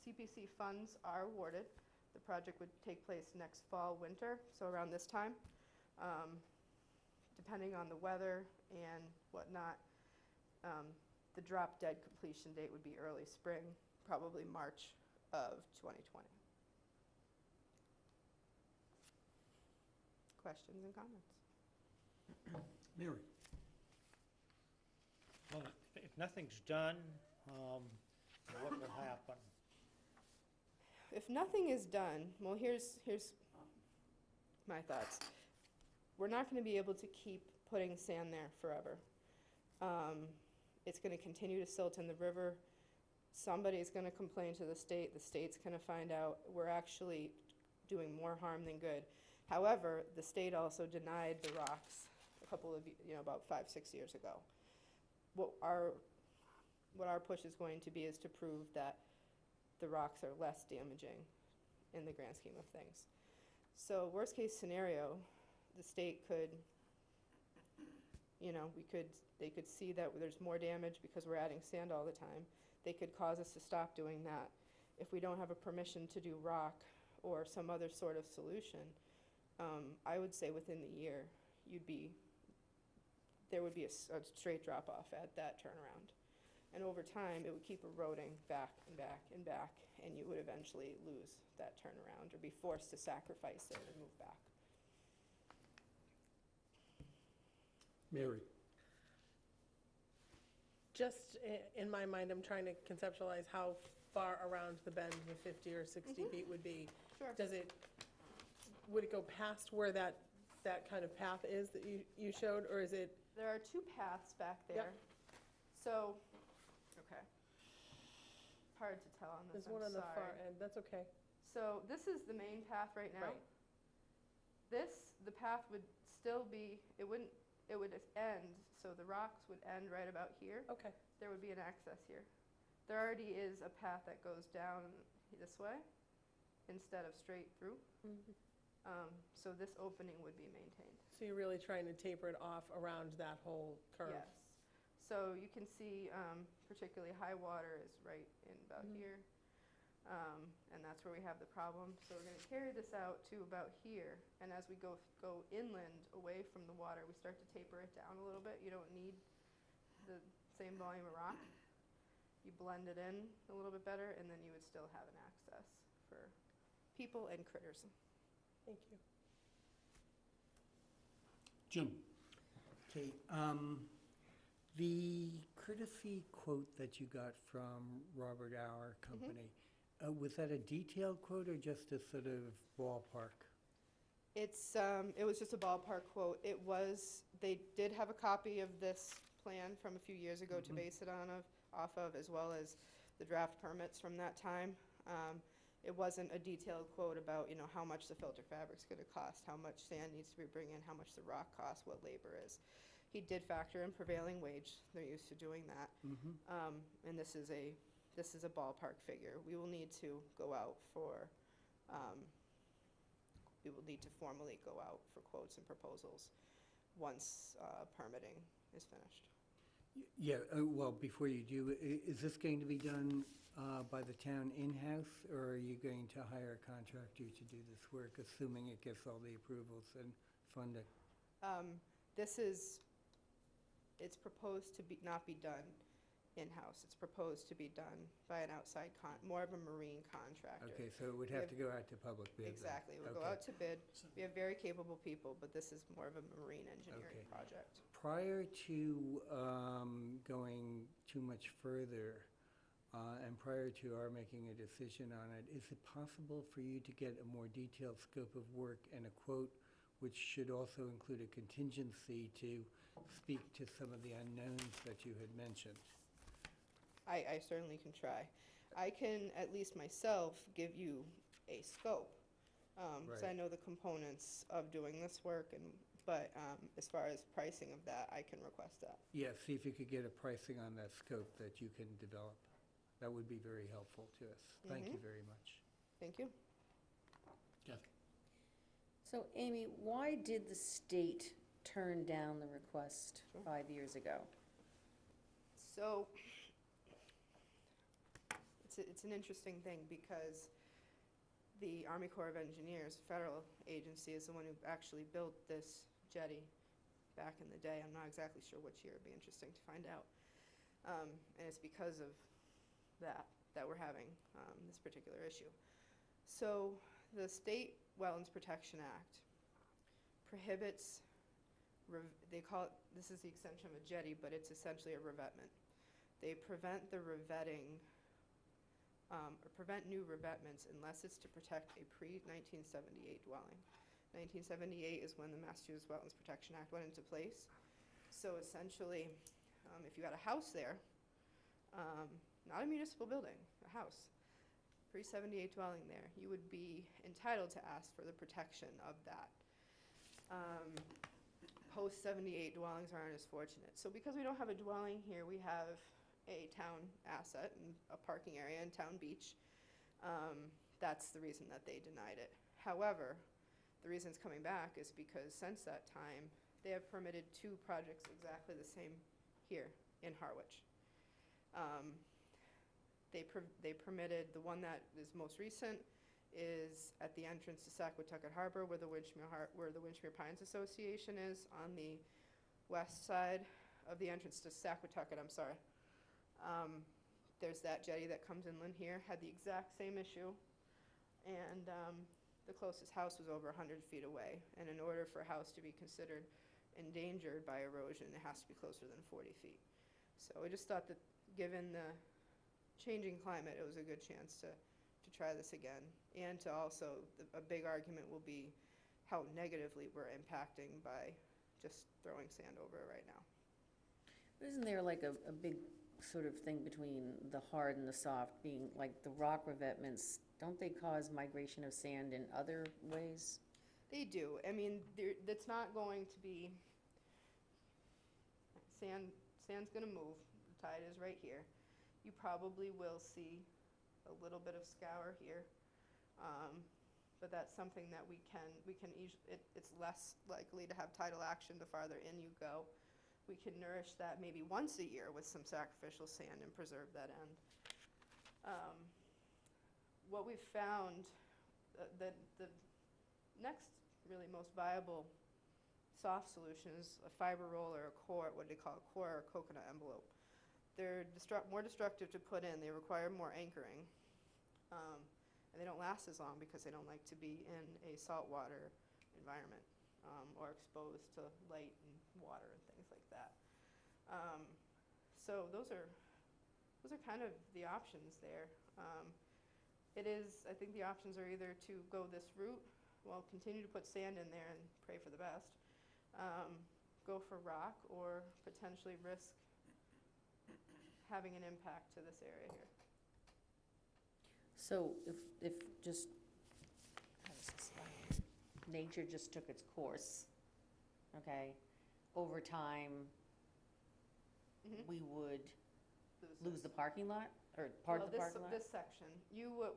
I: CPC funds are awarded, The project would take place next fall, winter, so around this time. Depending on the weather and whatnot, the drop-dead completion date would be early spring, probably March of 2020. Questions and comments?
A: Mary?
F: Well, if nothing's done, what will happen?
I: If nothing is done, well, here's my thoughts. We're not going to be able to keep putting sand there forever. It's going to continue to silt in the river. Somebody's going to complain to the state. The state's going to find out we're actually doing more harm than good. However, the state also denied the rocks a couple of, about 5-6 years ago. What our push is going to be is to prove that the rocks are less damaging in the grand scheme of things. So worst case scenario, the state could, they could see that there's more damage because we're adding sand all the time. They could cause us to stop doing that. If we don't have a permission to do rock or some other sort of solution, I would say within the year, there would be a straight drop off at that turnaround. And over time, it would keep eroding back and back and back, and you would eventually lose that turnaround or be forced to sacrifice it and move back.
A: Mary?
B: Just in my mind, I'm trying to conceptualize how far around the bend the 50 or 60 feet would be.
I: Sure.
B: Would it go past where that kind of path is that you showed, or is it?
I: There are two paths back there.
B: Yep.
I: So, okay. Hard to tell on this,
B: There's one on the far
I: sorry.
B: end, that's okay.
I: So this is the main path right now.
B: Right.
I: The path would still be, it would end, so the rocks would end right about here.
B: Okay.
I: There would be an access here. There already is a path that goes down this way instead of straight through. So this opening would be maintained.
B: So you're really trying to taper it off around that whole curve?
I: Yes. So you can see, particularly high water is right in about here. And that's where we have the problem. So we're going to carry this out to about here. And as we go inland away from the water, we start to taper it down a little bit. You don't need the same volume of rock. You blend it in a little bit better, and then you would still have an access for people and critters.
B: Thank you.
A: Jim?
G: Okay, the courtesy quote that you got from Robert Our Company, was that a detailed quote or just a sort of ballpark?
I: It was just a ballpark quote. They did have a copy of this plan from a few years ago to base it off of, as well as the draft permits from that time. It wasn't a detailed quote about, how much the filter fabric's going to cost, how much sand needs to be bring in, how much the rock costs, what labor is. He did factor in prevailing wage. They're used to doing that. And this is a ballpark figure. We will need to go out for, we will need to formally go out for quotes and proposals once permitting is finished.
G: Yeah, well, before you do, is this going to be done by the town in-house, or are you going to hire a contractor to do this work, assuming it gets all the approvals and funding?
I: It's proposed to not be done in-house. It's proposed to be done by an outside, more of a marine contractor.
G: Okay, so it would have to go out to public bid then?
I: Exactly. We'll go
G: Okay.
I: out to bid. We have very capable people, but this is more of a marine engineering project.
G: Prior to going too much further, and prior to our making a decision on it, is it possible for you to get a more detailed scope of work and a quote, which should also include a contingency to speak to some of the unknowns that you had mentioned?
I: I certainly can try. I can, at least myself, give you a scope, because I
G: Right.
I: know the components of doing this work, but as far as pricing of that, I can request that.
G: Yeah, see if you could get a pricing on that scope that you can develop. That would be very helpful to us. Thank you very much.
I: Thank you.
A: Kathy?
D: So Amy, why did the state turn down the request
I: Sure.
D: 5 years ago?
I: So, it's an interesting thing, because the Army Corps of Engineers, federal agency, is the one who actually built this jetty back in the day. I'm not exactly sure which year. It'd be interesting to find out. And it's because of that we're having this particular issue. So the State Wetlands Protection Act prohibits, they call it, this is the extension of a jetty, but it's essentially a revetment. They prevent the revetting, or prevent new revetments unless it's to protect a pre-1978 dwelling. 1978 is when the Massachusetts Wetlands Protection Act went into place. So essentially, if you had a house there, not a municipal building, a house, pre-78 dwelling there, you would be entitled to ask for the protection of that. Post-78 dwellings aren't as fortunate. So because we don't have a dwelling here, we have a town asset and a parking area and town beach. That's the reason that they denied it. However, the reason it's coming back is because since that time, they have permitted 2 projects exactly the same here in Harwich. They permitted, the one that is most recent is at the entrance to Saquatucket Harbor where the Winchmere Pines Association is, on the west side of the entrance to Saquatucket, I'm sorry. There's that jetty that comes inland here, had the exact same issue, and the closest house was over 100 feet away, and in order for a house to be considered endangered by erosion, it has to be closer than 40 feet. So I just thought that given the changing climate, it was a good chance to try this again, and to also, a big argument will be how negatively we're impacting by just throwing sand over it right now.
D: Isn't there like a big sort of thing between the hard and the soft, being like the rock revetments, don't they cause migration of sand in other ways?
I: They do. I mean, that's not going to be, sand's gonna move, the tide is right here. You probably will see a little bit of scour here, but that's something that we can easily, it's less likely to have tidal action the farther in you go. We can nourish that maybe once a year with some sacrificial sand and preserve that end. What we've found, the next really most viable soft solution is a fiber roll or a core, what they call a core or coconut envelope. They're more destructive to put in. They require more anchoring. And they don't last as long because they don't like to be in a saltwater environment or exposed to light and water and things like that. So those are kind of the options there. I think the options are either to go this route, well, continue to put sand in there and pray for the best, go for rock, or potentially risk having an impact to this area here.
D: So if just, how does this work? Nature just took its course, okay, over time, we would lose the parking lot, or part of the parking lot?
I: This section.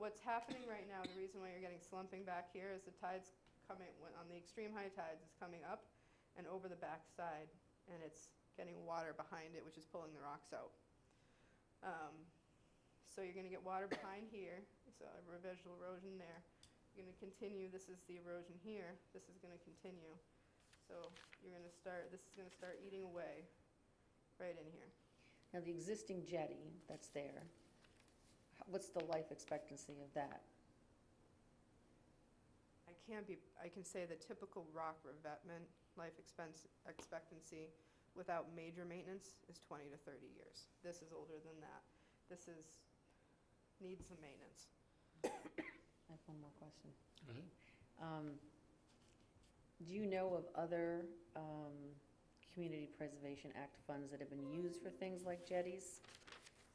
I: What's happening right now, the reason why you're getting slumping back here is the tide's coming, on the extreme high tides, it's coming up and over the back side, and it's getting water behind it, which is pulling the rocks out. So you're going to get water behind here, so a residual erosion there. You're going to continue, this is the erosion here, this is going to continue. So you're going to start, this is going to start eating away right in here.
D: Now, the existing jetty that's there, what's the life expectancy of that?
I: I can say the typical rock revetment life expectancy without major maintenance is 20 to 30 years. This is older than that. This needs some maintenance.
D: I have one more question. Do you know of other Community Preservation Act funds that have been used for things like jetties?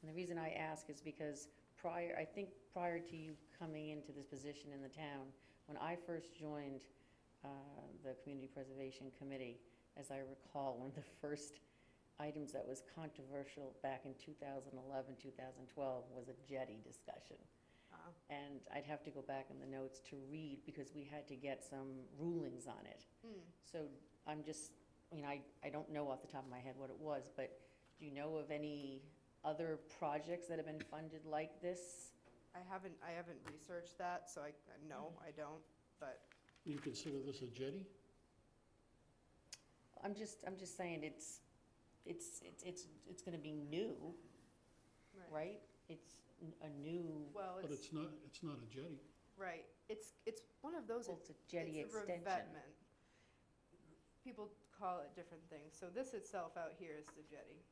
D: And the reason I ask is because I think prior to you coming into this position in the town, when I first joined the Community Preservation Committee, as I recall, one of the first items that was controversial back in 2011, 2012 was a jetty discussion. And I'd have to go back in the notes to read because we had to get some rulings on it. So I'm just, I don't know off the top of my head what it was, but do you know of any other projects that have been funded like this?
I: I haven't researched that, so no, I don't, but,
A: You consider this a jetty?
D: I'm just saying it's gonna be new, right? It's a new,
I: well,
A: But it's not a jetty.
I: right, it's one of those,
D: well, it's a jetty
I: it's a
D: extension.
I: revetment. People call it different things, so this itself out here is the jetty.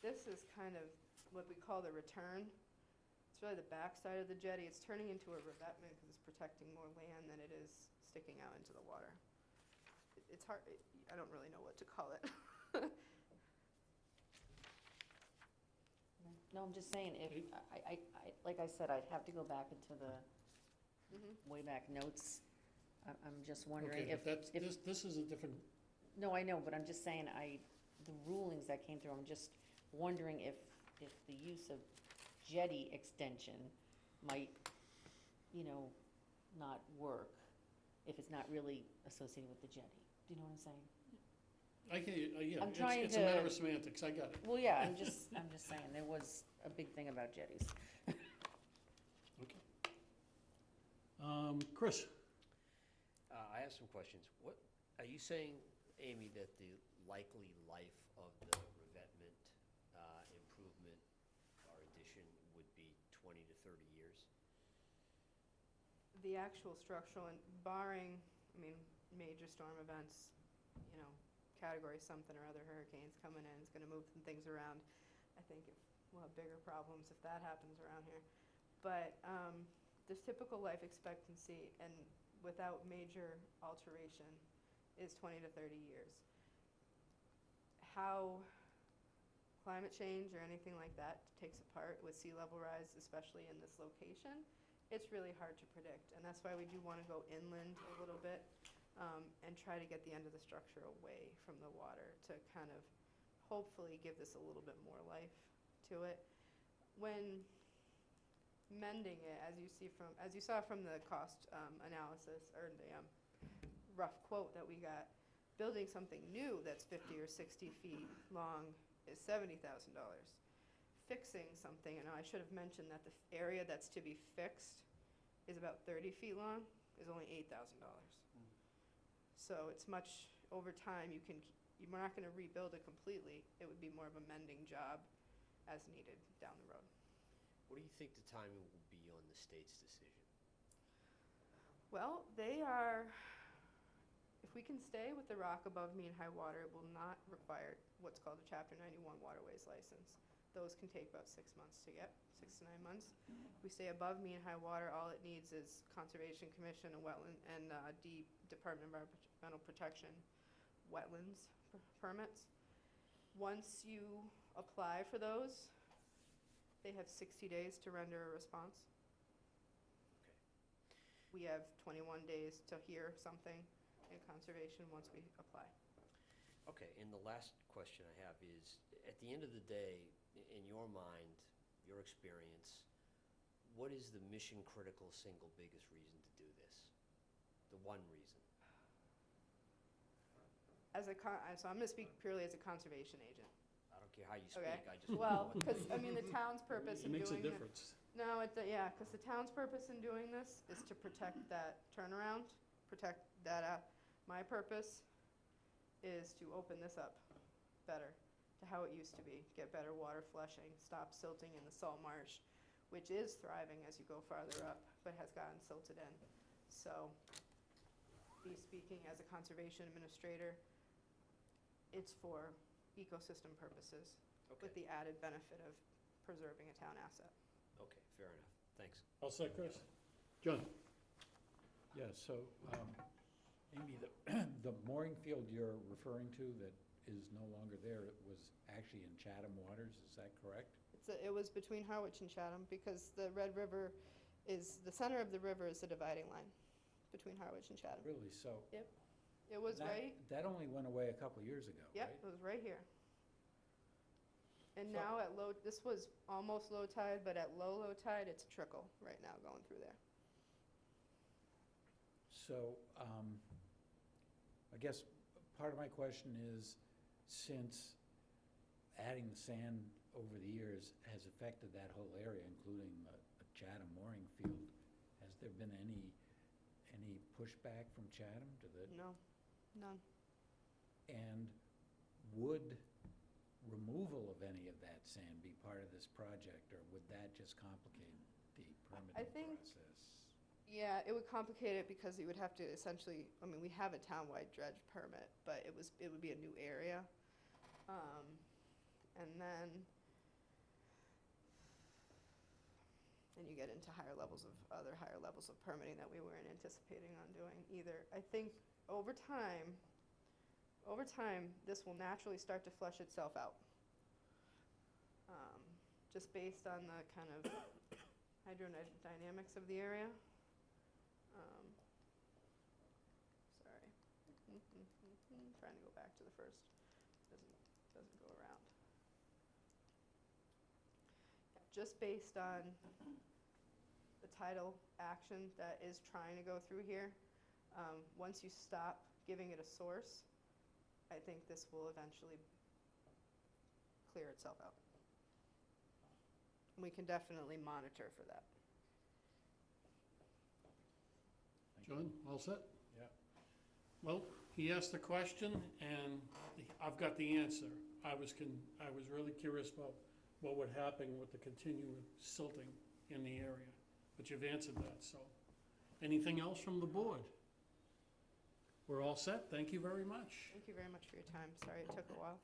I: This is kind of what we call the return. It's really the backside of the jetty. It's turning into a revetment because it's protecting more land than it is sticking out into the water. It's hard, I don't really know what to call it.
D: No, I'm just saying, if, like I said, I'd have to go back into the way back notes. I'm just wondering
A: Okay,
D: if,
A: but this is a different,
D: no, I know, but I'm just saying, the rulings that came through, I'm just wondering if the use of jetty extension might, not work, if it's not really associated with the jetty. Do you know what I'm saying?
A: yeah,
D: I'm trying
A: it's a matter
D: to-
A: of semantics, I got it.
D: Well, yeah, I'm just saying, there was a big thing about jetties.
A: Okay. Chris?
H: I have some questions. What, are you saying, Amy, that the likely life of the revetment, improvement or addition would be 20 to 30 years?
I: The actual structural, and barring, major storm events, category something or other, hurricanes coming in, it's gonna move some things around. I think we'll have bigger problems if that happens around here. But the typical life expectancy, and without major alteration, is 20 to 30 years. How climate change or anything like that takes apart with sea level rise, especially in this location, it's really hard to predict. And that's why we do want to go inland a little bit and try to get the end of the structure away from the water to kind of hopefully give this a little bit more life to it. When mending it, as you saw from the cost analysis, or the rough quote that we got, building something new that's 50 or 60 feet long is $70,000. Fixing something, and I should have mentioned that the area that's to be fixed is about 30 feet long, is only $8,000. So it's much, over time, we're not gonna rebuild it completely. It would be more of a mending job as needed down the road.
H: What do you think the timing will be on the state's decision?
I: Well, if we can stay with the rock above mean high water, it will not require what's called a Chapter 91 Waterways license. Those can take about 6 months to get, 6 to 9 months. If we stay above mean high water, all it needs is Conservation Commission and wetland and Department of Environmental Protection wetlands permits. Once you apply for those, they have 60 days to render a response. We have 21 days to hear something in conservation once we apply.
H: Okay, and the last question I have is, at the end of the day, in your mind, your experience, what is the mission-critical single biggest reason to do this? The one reason?
I: So I'm gonna speak purely as a conservation agent.
H: I don't care how you speak,
I: Okay.
H: I just want to know
I: Well,
H: what the
I: because, the town's purpose
A: It
I: in doing
A: makes a
I: this.
A: difference.
I: No, yeah, because the town's purpose in doing this is to protect that turnaround, protect that, my purpose is to open this up better to how it used to be, get better water flushing, stop silting in the salt marsh, which is thriving as you go farther up, but has gotten silted in. So, speaking as a conservation administrator, it's for ecosystem purposes, with the added benefit of preserving a town asset.
H: Okay, fair enough, thanks.
A: All set, Chris? John?
C: Yeah, so, Amy, the mooring field you're referring to that is no longer there, it was actually in Chatham waters, is that correct?
I: It was between Harwich and Chatham, because the Red River the center of the river is the dividing line between Harwich and Chatham.
C: Really, so?
I: Yep. It was right,
C: That only went away a couple years ago, right?
I: yep, it was right here. And
C: So-
I: now at this was almost low tide, but at low tide, it's a trickle right now going through there.
C: So, I guess part of my question is, since adding the sand over the years has affected that whole area, including the Chatham mooring field. Has there been any pushback from Chatham to the?
I: No, none.
C: And would removal of any of that sand be part of this project, or would that just complicate the permitting
I: think-
C: process?
I: Yeah, it would complicate it because you would have to essentially, I mean, we have a townwide dredge permit, but it would be a new area. And then you get into other higher levels of permitting that we weren't anticipating on doing either. I think over time, this will naturally start to flush itself out. Just based on the kind of hydrodynamics of the area. Sorry. Trying to go back to the first. Doesn't go around. Yeah, just based on the tidal action that is trying to go through here, once you stop giving it a source, I think this will eventually clear itself out. We can definitely monitor for that.
A: John, all set?
C: Yeah.
A: Well, he asked the question, and I've got the answer. I was really curious about what would happen with the continued silting in the area, but you've answered that, so. Anything else from the board? We're all set, thank you very much.
I: Thank you very much for your time. Sorry it took a while.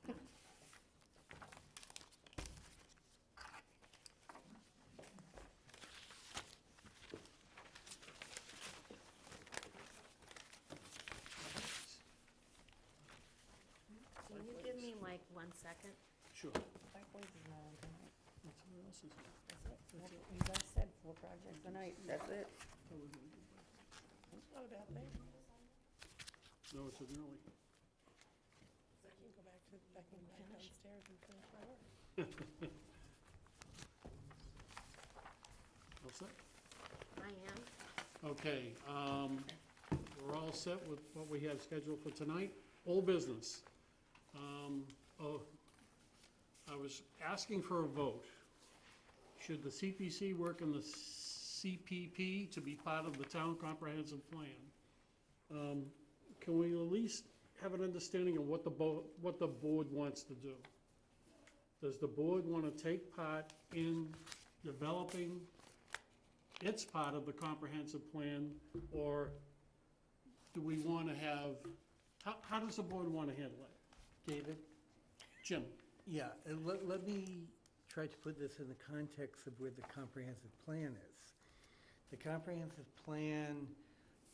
D: Can you give me like 1 second?
A: Sure.
D: Lifeways is not on tonight.
A: What's the else is it?
D: That's it. You guys said 4 projects tonight, that's it.
A: Oh, we're gonna do that.
B: Oh, that thing?
A: No, it's an early.
B: I can go back downstairs and finish my work.
A: All set?
D: I am.
A: Okay, we're all set with what we have scheduled for tonight. Old business. I was asking for a vote. Should the CPC work in the CPP to be part of the town comprehensive plan? Can we at least have an understanding of what the board wants to do? Does the board want to take part in developing its part of the comprehensive plan, or do we want to have, how does the board want to handle it?
G: David?
A: Jim?
G: Yeah, let me try to put this in the context of where the comprehensive plan is. The comprehensive plan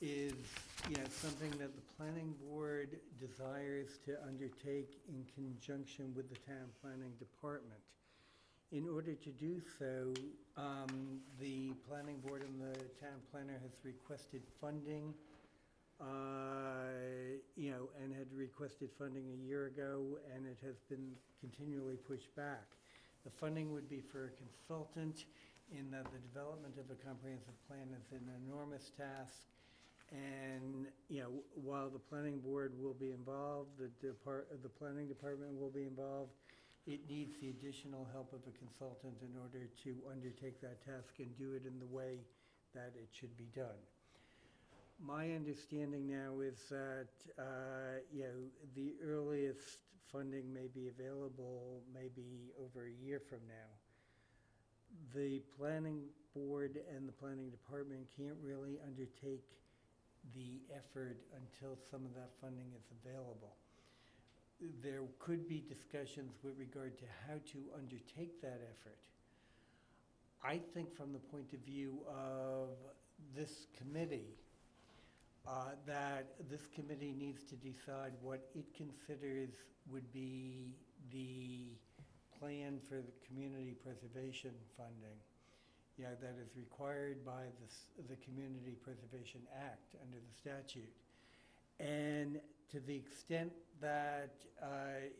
G: is, something that the planning board desires to undertake in conjunction with the town planning department. In order to do so, the planning board and the town planner has requested funding, and had requested funding a year ago, and it has been continually pushed back. The funding would be for a consultant, in that the development of a comprehensive plan is an enormous task. And, while the planning board will be involved, the planning department will be involved, it needs the additional help of a consultant in order to undertake that task and do it in the way that it should be done. My understanding now is that, the earliest funding may be available maybe over a year from now. The planning board and the planning department can't really undertake the effort until some of that funding is available. There could be discussions with regard to how to undertake that effort. I think from the point of view of this committee, that this committee needs to decide what it considers would be the plan for the community preservation funding, that is required by the Community Preservation Act under the statute. And to the extent that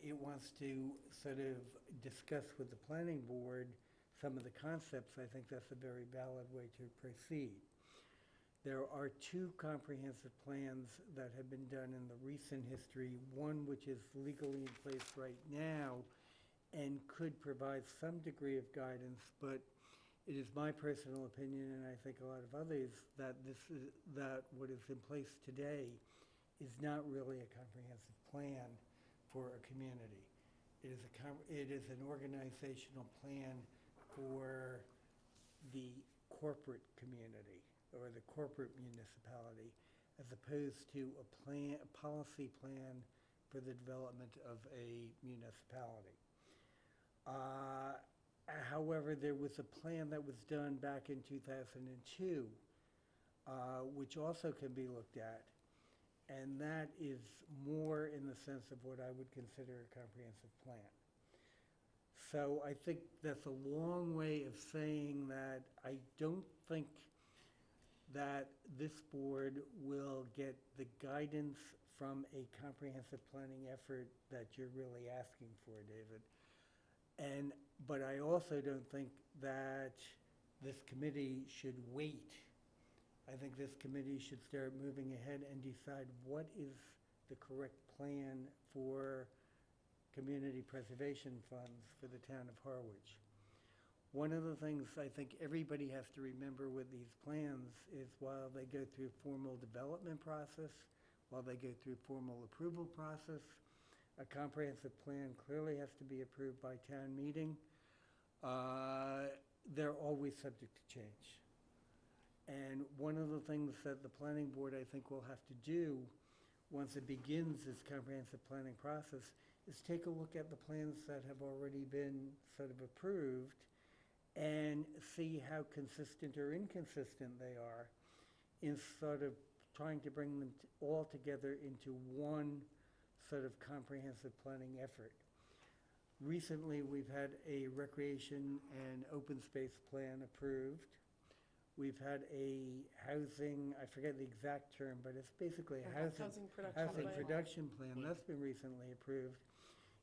G: it wants to sort of discuss with the planning board some of the concepts, I think that's a very valid way to proceed. There are 2 comprehensive plans that have been done in the recent history, one which is legally in place right now and could provide some degree of guidance, but It is my personal opinion, and I think a lot of others, that that what is in place today is not really a comprehensive plan for a community. It is an organizational plan for the corporate community or the corporate municipality, as opposed to a policy plan for the development of a municipality. However, there was a plan that was done back in 2002, which also can be looked at, and that is more in the sense of what I would consider a comprehensive plan. So I think that's a long way of saying that I don't think that this board will get the guidance from a comprehensive planning effort that you're really asking for, David. But I also don't think that this committee should wait. I think this committee should start moving ahead and decide what is the correct plan for community preservation funds for the town of Harwich. One of the things I think everybody has to remember with these plans is while they go through formal development process, while they go through formal approval process, a comprehensive plan clearly has to be approved by town meeting. They're always subject to change. And one of the things that the planning board, I think, will have to do once it begins this comprehensive planning process is take a look at the plans that have already been sort of approved and see how consistent or inconsistent they are in sort of trying to bring them all together into one sort of comprehensive planning effort. Recently, we've had a recreation and open space plan approved. We've had a housing, I forget the exact term, but it's basically a housing production plan. That's been recently approved.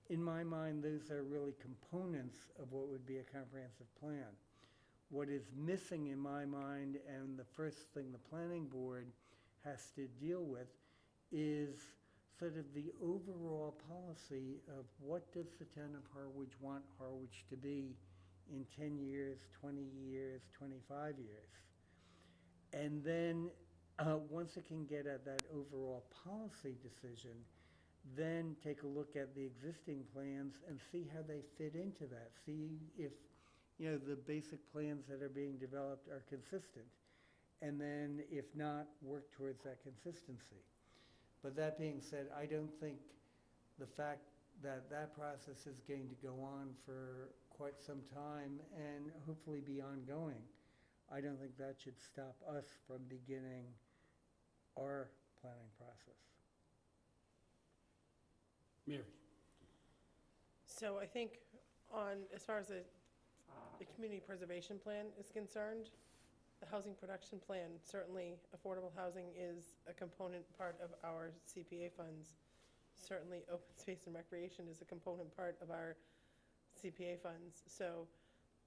G: In my mind, those are really components of what would be a comprehensive plan. What is missing in my mind, and the first thing the planning board has to deal with, is sort of the overall policy of what does the town of Harwich want Harwich to be in 10 years, 20 years, 25 years. And then once it can get at that overall policy decision, then take a look at the existing plans and see how they fit into that. See if, you know, the basic plans that are being developed are consistent. And then if not, work towards that consistency. But that being said, I don't think the fact that that process is going to go on for quite some time and hopefully be ongoing, I don't think that should stop us from beginning our planning process.
A: Mary?
B: So I think as far as the community preservation plan is concerned, the housing production plan, certainly affordable housing is a component part of our CPA funds. Certainly open space and recreation is a component part of our CPA funds. So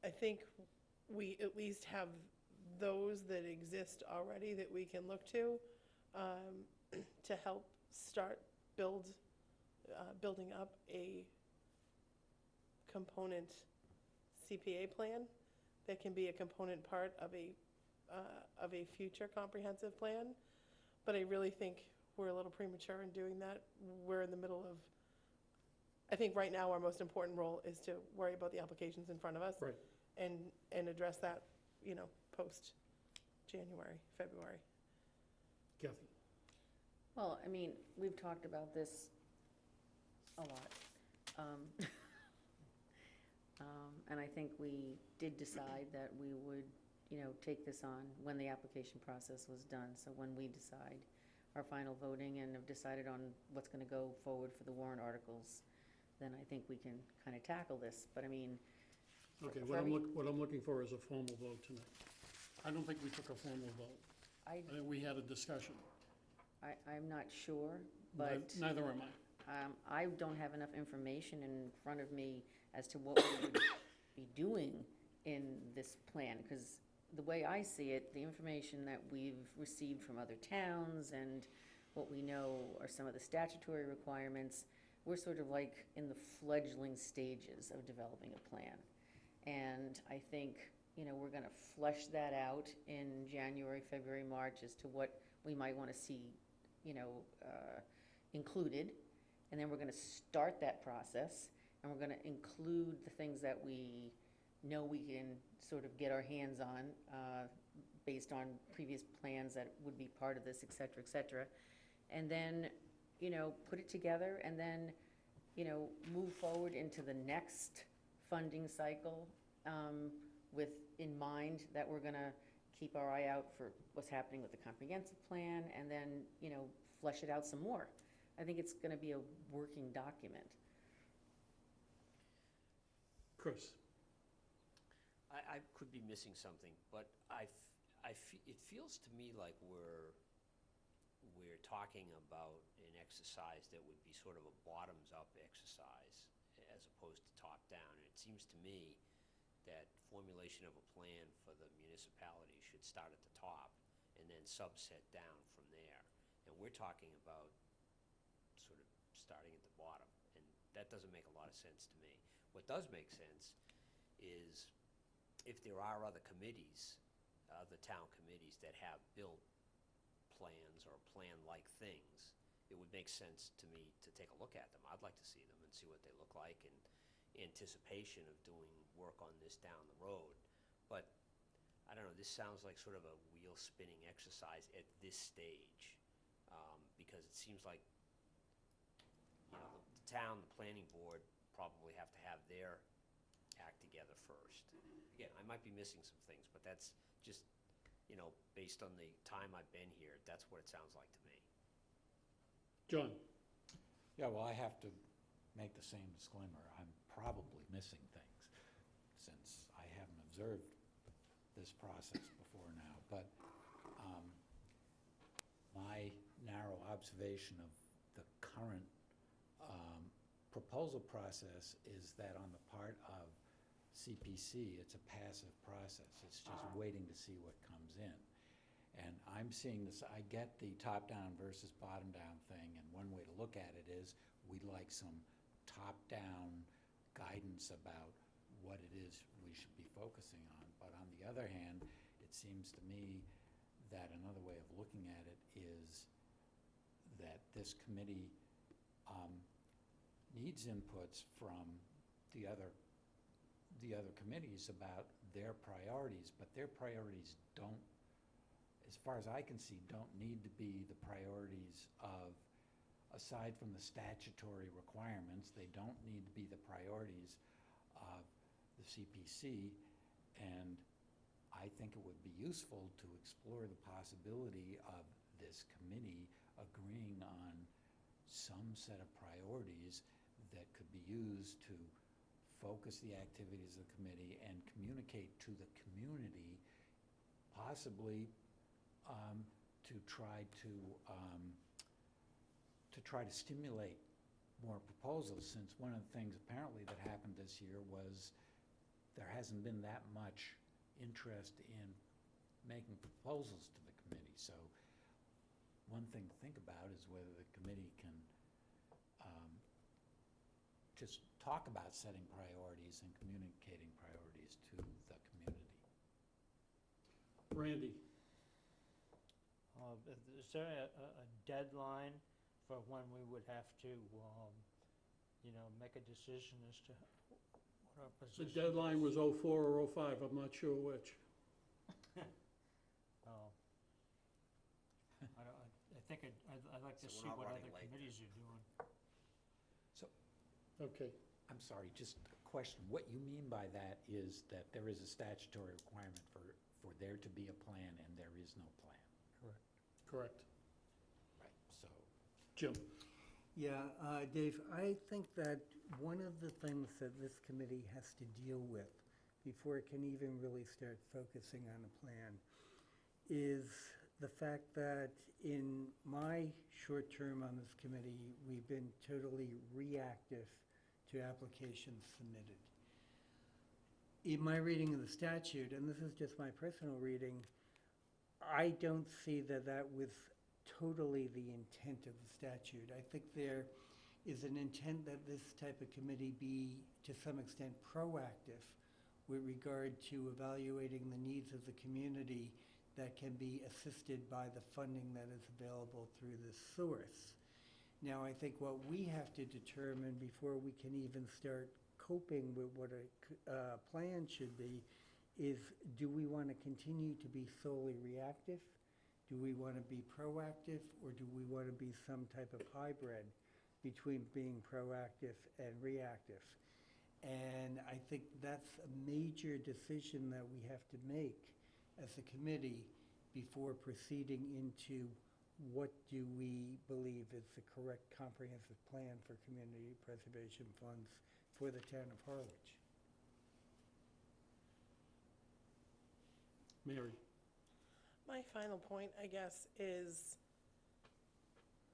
B: I think we at least have those that exist already that we can look to help start building up a component CPA plan that can be a component part of a future comprehensive plan. But I really think we're a little premature in doing that. We're in the middle of, I think right now our most important role is to worry about the applications in front of us.
A: Right.
B: And address that, you know, post-January, February.
A: Kathy?
D: Well, I mean, we've talked about this a lot. And I think we did decide that we would, you know, take this on when the application process was done. So when we decide our final voting and have decided on what's going to go forward for the warrant articles, then I think we can kind of tackle this. But I mean,
A: Okay, what I'm looking for is a formal vote tonight. I don't think we took a formal vote. I think we had a discussion.
D: I'm not sure, but
A: Neither am I.
D: I don't have enough information in front of me as to what we would be doing in this plan, because the way I see it, the information that we've received from other towns and what we know are some of the statutory requirements, we're sort of like in the fledgling stages of developing a plan. And I think we're gonna flesh that out in January, February, March as to what we might wanna see, included. And then we're gonna start that process, and we're gonna include the things that we know we can sort of get our hands on, based on previous plans that would be part of this, et cetera, et cetera. And then, put it together, and then, move forward into the next funding cycle, with in mind that we're gonna keep our eye out for what's happening with the comprehensive plan, and then, flesh it out some more. I think it's gonna be a working document.
A: Chris?
H: I could be missing something, but it feels to me like we're talking about an exercise that would be sort of a bottoms-up exercise as opposed to top-down. And it seems to me that formulation of a plan for the municipality should start at the top and then subset down from there. And we're talking about sort of starting at the bottom, and that doesn't make a lot of sense to me. What does make sense is if there are other committees, other town committees that have built plans or plan-like things, it would make sense to me to take a look at them. I'd like to see them and see what they look like in anticipation of doing work on this down the road. But, I don't know, this sounds like sort of a wheel-spinning exercise at this stage, because it seems like, the town, the planning board probably have to have their act together first. Again, I might be missing some things, but that's just, based on the time I've been here, that's what it sounds like to me.
A: John?
C: Yeah, well, I have to make the same disclaimer. I'm probably missing things since I haven't observed this process before now. But my narrow observation of the current proposal process is that on the part of CPC, it's a passive process. It's just waiting to see what comes in. And I'm seeing this, I get the top-down versus bottom-down thing, and one way to look at it is we'd like some top-down guidance about what it is we should be focusing on. But on the other hand, it seems to me that another way of looking at it is that this committee needs inputs from the other committees about their priorities, but their priorities don't, as far as I can see, don't need to be the priorities of, aside from the statutory requirements, they don't need to be the priorities of the CPC. And I think it would be useful to explore the possibility of this committee agreeing on some set of priorities that could be used to focus the activities of the committee and communicate to the community, possibly to try to stimulate more proposals, since one of the things apparently that happened this year was there hasn't been that much interest in making proposals to the committee. So one thing to think about is whether the committee can just talk about setting priorities and communicating priorities to the community.
A: Randy?
F: Is there a deadline for when we would have to, make a decision as to what our
A: The
F: position?
A: deadline was '04 or '05, I'm not sure which.
F: Oh. I think I'd like to
H: So
F: see
H: we're not
F: what
H: running
F: other
H: late
F: committees are doing.
A: Okay.
C: I'm sorry, just a question. What you mean by that is that there is a statutory requirement for there to be a plan and there is no plan.
A: Correct.
C: Right, so.
A: Jim?
G: Yeah, Dave, I think that one of the things that this committee has to deal with before it can even really start focusing on a plan is the fact that in my short term on this committee, we've been totally reactive to applications submitted. In my reading of the statute, and this is just my personal reading, I don't see that that was totally the intent of the statute. I think there is an intent that this type of committee be, to some extent, proactive with regard to evaluating the needs of the community that can be assisted by the funding that is available through this source. Now, I think what we have to determine before we can even start coping with what a plan should be is, do we want to continue to be solely reactive? Do we want to be proactive, or do we want to be some type of hybrid between being proactive and reactive? And I think that's a major decision that we have to make as a committee before proceeding into what do we believe is the correct comprehensive plan for community preservation funds for the town of Harwich.
A: Mary?
B: My final point, I guess, is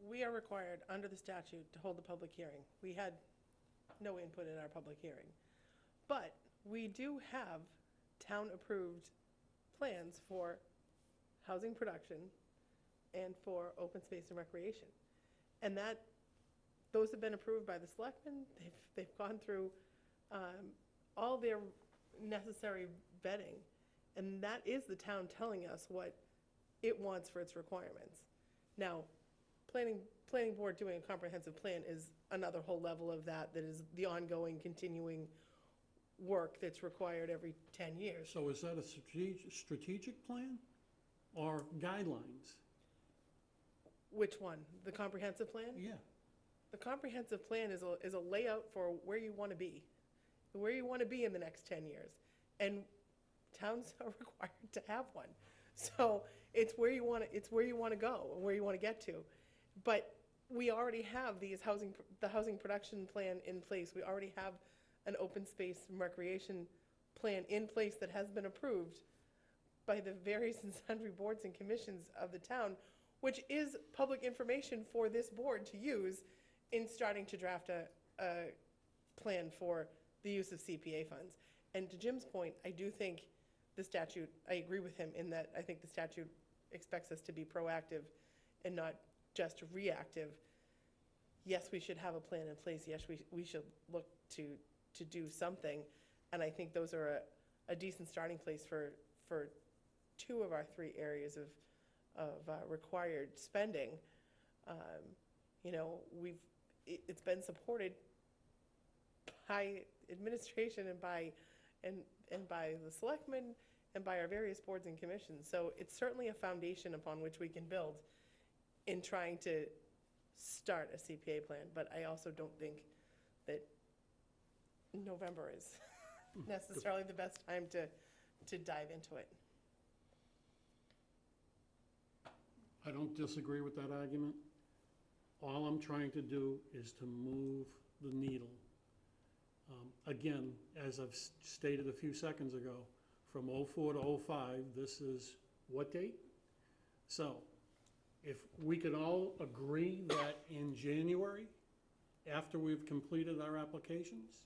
B: we are required under the statute to hold a public hearing. We had no input in our public hearing. But we do have town-approved plans for housing production and for open space and recreation. And those have been approved by the selectmen. They've gone through all their necessary vetting. And that is the town telling us what it wants for its requirements. Now, planning board doing a comprehensive plan is another whole level of that is the ongoing, continuing work that's required every 10 years.
A: So is that a strategic plan or guidelines?
B: Which one? The comprehensive plan?
A: Yeah.
B: The comprehensive plan is a layout for where you want to be in the next 10 years. And towns are required to have one. So it's where you want to go and where you want to get to. But we already have the housing production plan in place. We already have an open space and recreation plan in place that has been approved by the various and sundry boards and commissions of the town, which is public information for this board to use in starting to draft a plan for the use of CPA funds. And to Jim's point, I do think the statute, I agree with him in that I think the statute expects us to be proactive and not just reactive. Yes, we should have a plan in place. Yes, we should look to do something. And I think those are a decent starting place for two of our three areas of required spending. It's been supported by administration and by the selectmen and by our various boards and commissions. So it's certainly a foundation upon which we can build in trying to start a CPA plan. But I also don't think that November is necessarily the best time to dive into it.
A: I don't disagree with that argument. All I'm trying to do is to move the needle. Again, as I've stated a few seconds ago, from '04 to '05, this is what date? So, if we could all agree that in January, after we've completed our applications,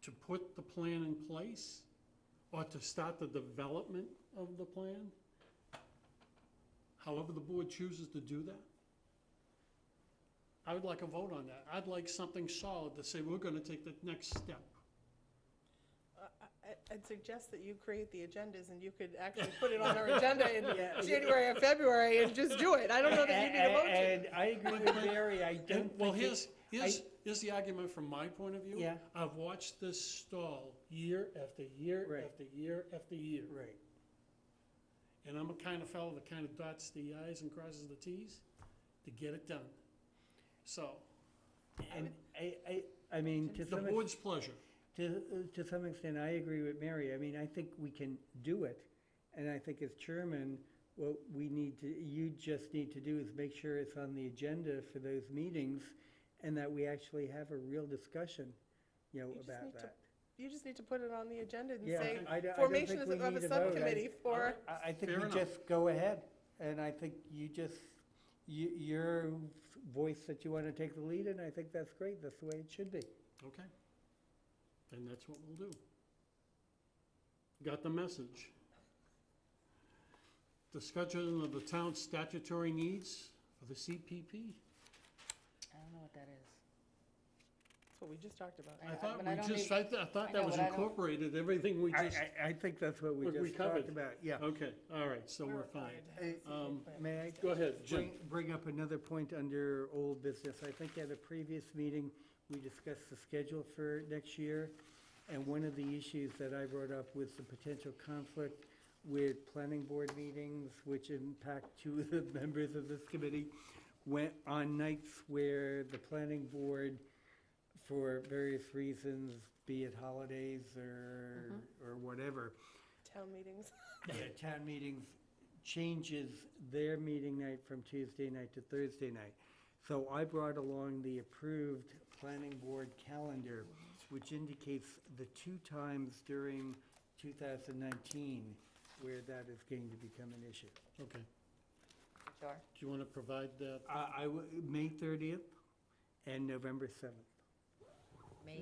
A: to put the plan in place, or to start the development of the plan, however the board chooses to do that, I would like a vote on that. I'd like something solid to say we're gonna take the next step.
B: I'd suggest that you create the agendas and you could actually put it on our agenda in January or February and just do it. I don't know that you need a motion.
G: And I agree with Mary, I don't
A: Well,
G: think
A: here's the argument from my point of view.
G: Yeah.
A: I've watched this stall year after year
G: Right.
A: after year after year.
G: Right.
A: And I'm a kind of fellow that kind of dots the i's and crosses the t's to get it done. So,
G: And I mean, to
A: the
G: some
A: board's pleasure.
G: To some extent, I agree with Mary. I mean, I think we can do it, and I think as chairman, what you just need to do is make sure it's on the agenda for those meetings, and that we actually have a real discussion, about that.
B: You just need to put it on the agenda and
G: Yeah,
B: say,
G: I don't
B: formation
G: think we
B: of
G: need
B: a
G: a vote.
B: subcommittee for,
G: I think
A: Fair
G: we
A: enough.
G: just go ahead, and I think your voice that you want to take the lead, and I think that's great. That's the way it should be.
A: Okay. And that's what we'll do. Got the message. Discussion of the town's statutory needs for the CPP.
D: I don't know what that is.
B: That's what we just talked about.
A: I thought
D: but I
A: we
D: don't
A: just,
D: need-
A: I thought
D: I
A: that
D: know,
A: was
D: but I don't-
A: incorporated, everything we just,
G: I think that's what we
A: we
G: just
A: covered.
G: talked about, yeah.
A: okay, all right, so we're fine.
B: required to have a CPA plan.
G: May I
A: Go ahead, Jim.
G: bring up another point under old business? I think at a previous meeting, we discussed the schedule for next year, and one of the issues that I brought up was the potential conflict with planning board meetings, which impact two of the members of this committee, went on nights where the planning board, for various reasons, be it holidays or whatever,
B: Town meetings.
G: town meetings changes their meeting night from Tuesday night to Thursday night. So I brought along the approved planning board calendar, which indicates the two times during 2019 where that is going to become an issue.
A: Okay,
D: Sure.
A: do you want to provide that?
G: May 30th and November 7th.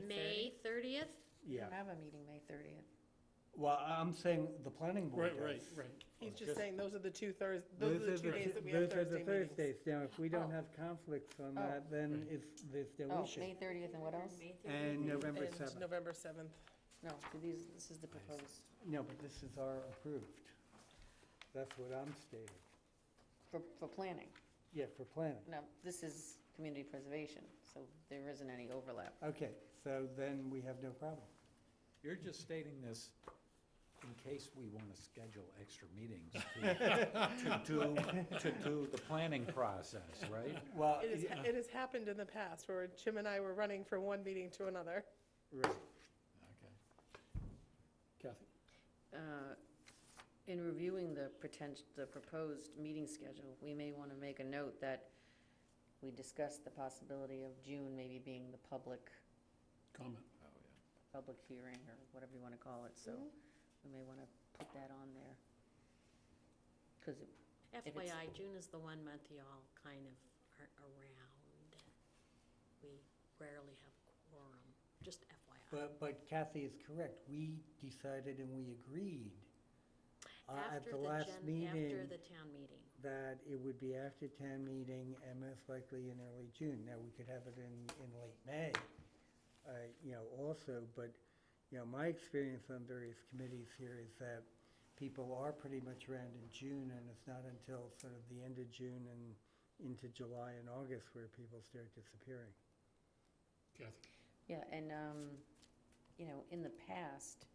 K: May 30th?
D: We
G: Yeah.
D: don't have a meeting May 30th.
G: Well, I'm saying the planning board
A: Right,
G: does.
A: right.
B: He's just saying those are the two those are the two days that we have
G: Those are the
B: Thursday meetings.
G: Thursdays. Now, if we don't
D: Oh.
G: have conflicts on
D: Oh.
G: that, then there's no
D: Oh,
G: issue.
D: May 30th and what else?
G: And November
B: And
G: 7th.
B: November 7th.
D: No, this is the proposed,
G: No, but this is our approved. That's what I'm stating.
D: for planning.
G: Yeah, for planning.
D: No, this is community preservation, so there isn't any overlap.
G: Okay, so then we have no problem.
C: You're just stating this in case we want to schedule extra meetings to do the planning process, right?
G: Well,
B: It has happened in the past where Jim and I were running from one meeting to another.
G: right.
C: Okay.
A: Kathy?
D: In reviewing the proposed meeting schedule, we may want to make a note that we discussed the possibility of June maybe being the public
A: Comment.
C: Oh, yeah.
D: public hearing, or whatever you want to call it, so we may want to put that on there. Because
K: FYI, June is the one month y'all kind of are around. We rarely have quorum, just FYI.
G: But Kathy is correct. We decided and we agreed at
K: After
G: the
K: the
G: last
K: After
G: meeting
K: the town meeting.
G: that it would be after town meeting and most likely in early June. Now, we could have it in late May, also, but, my experience on various committees here is that people are pretty much around in June, and it's not until sort of the end of June and into July and August where people start disappearing.
A: Kathy?
D: Yeah, and, in the past,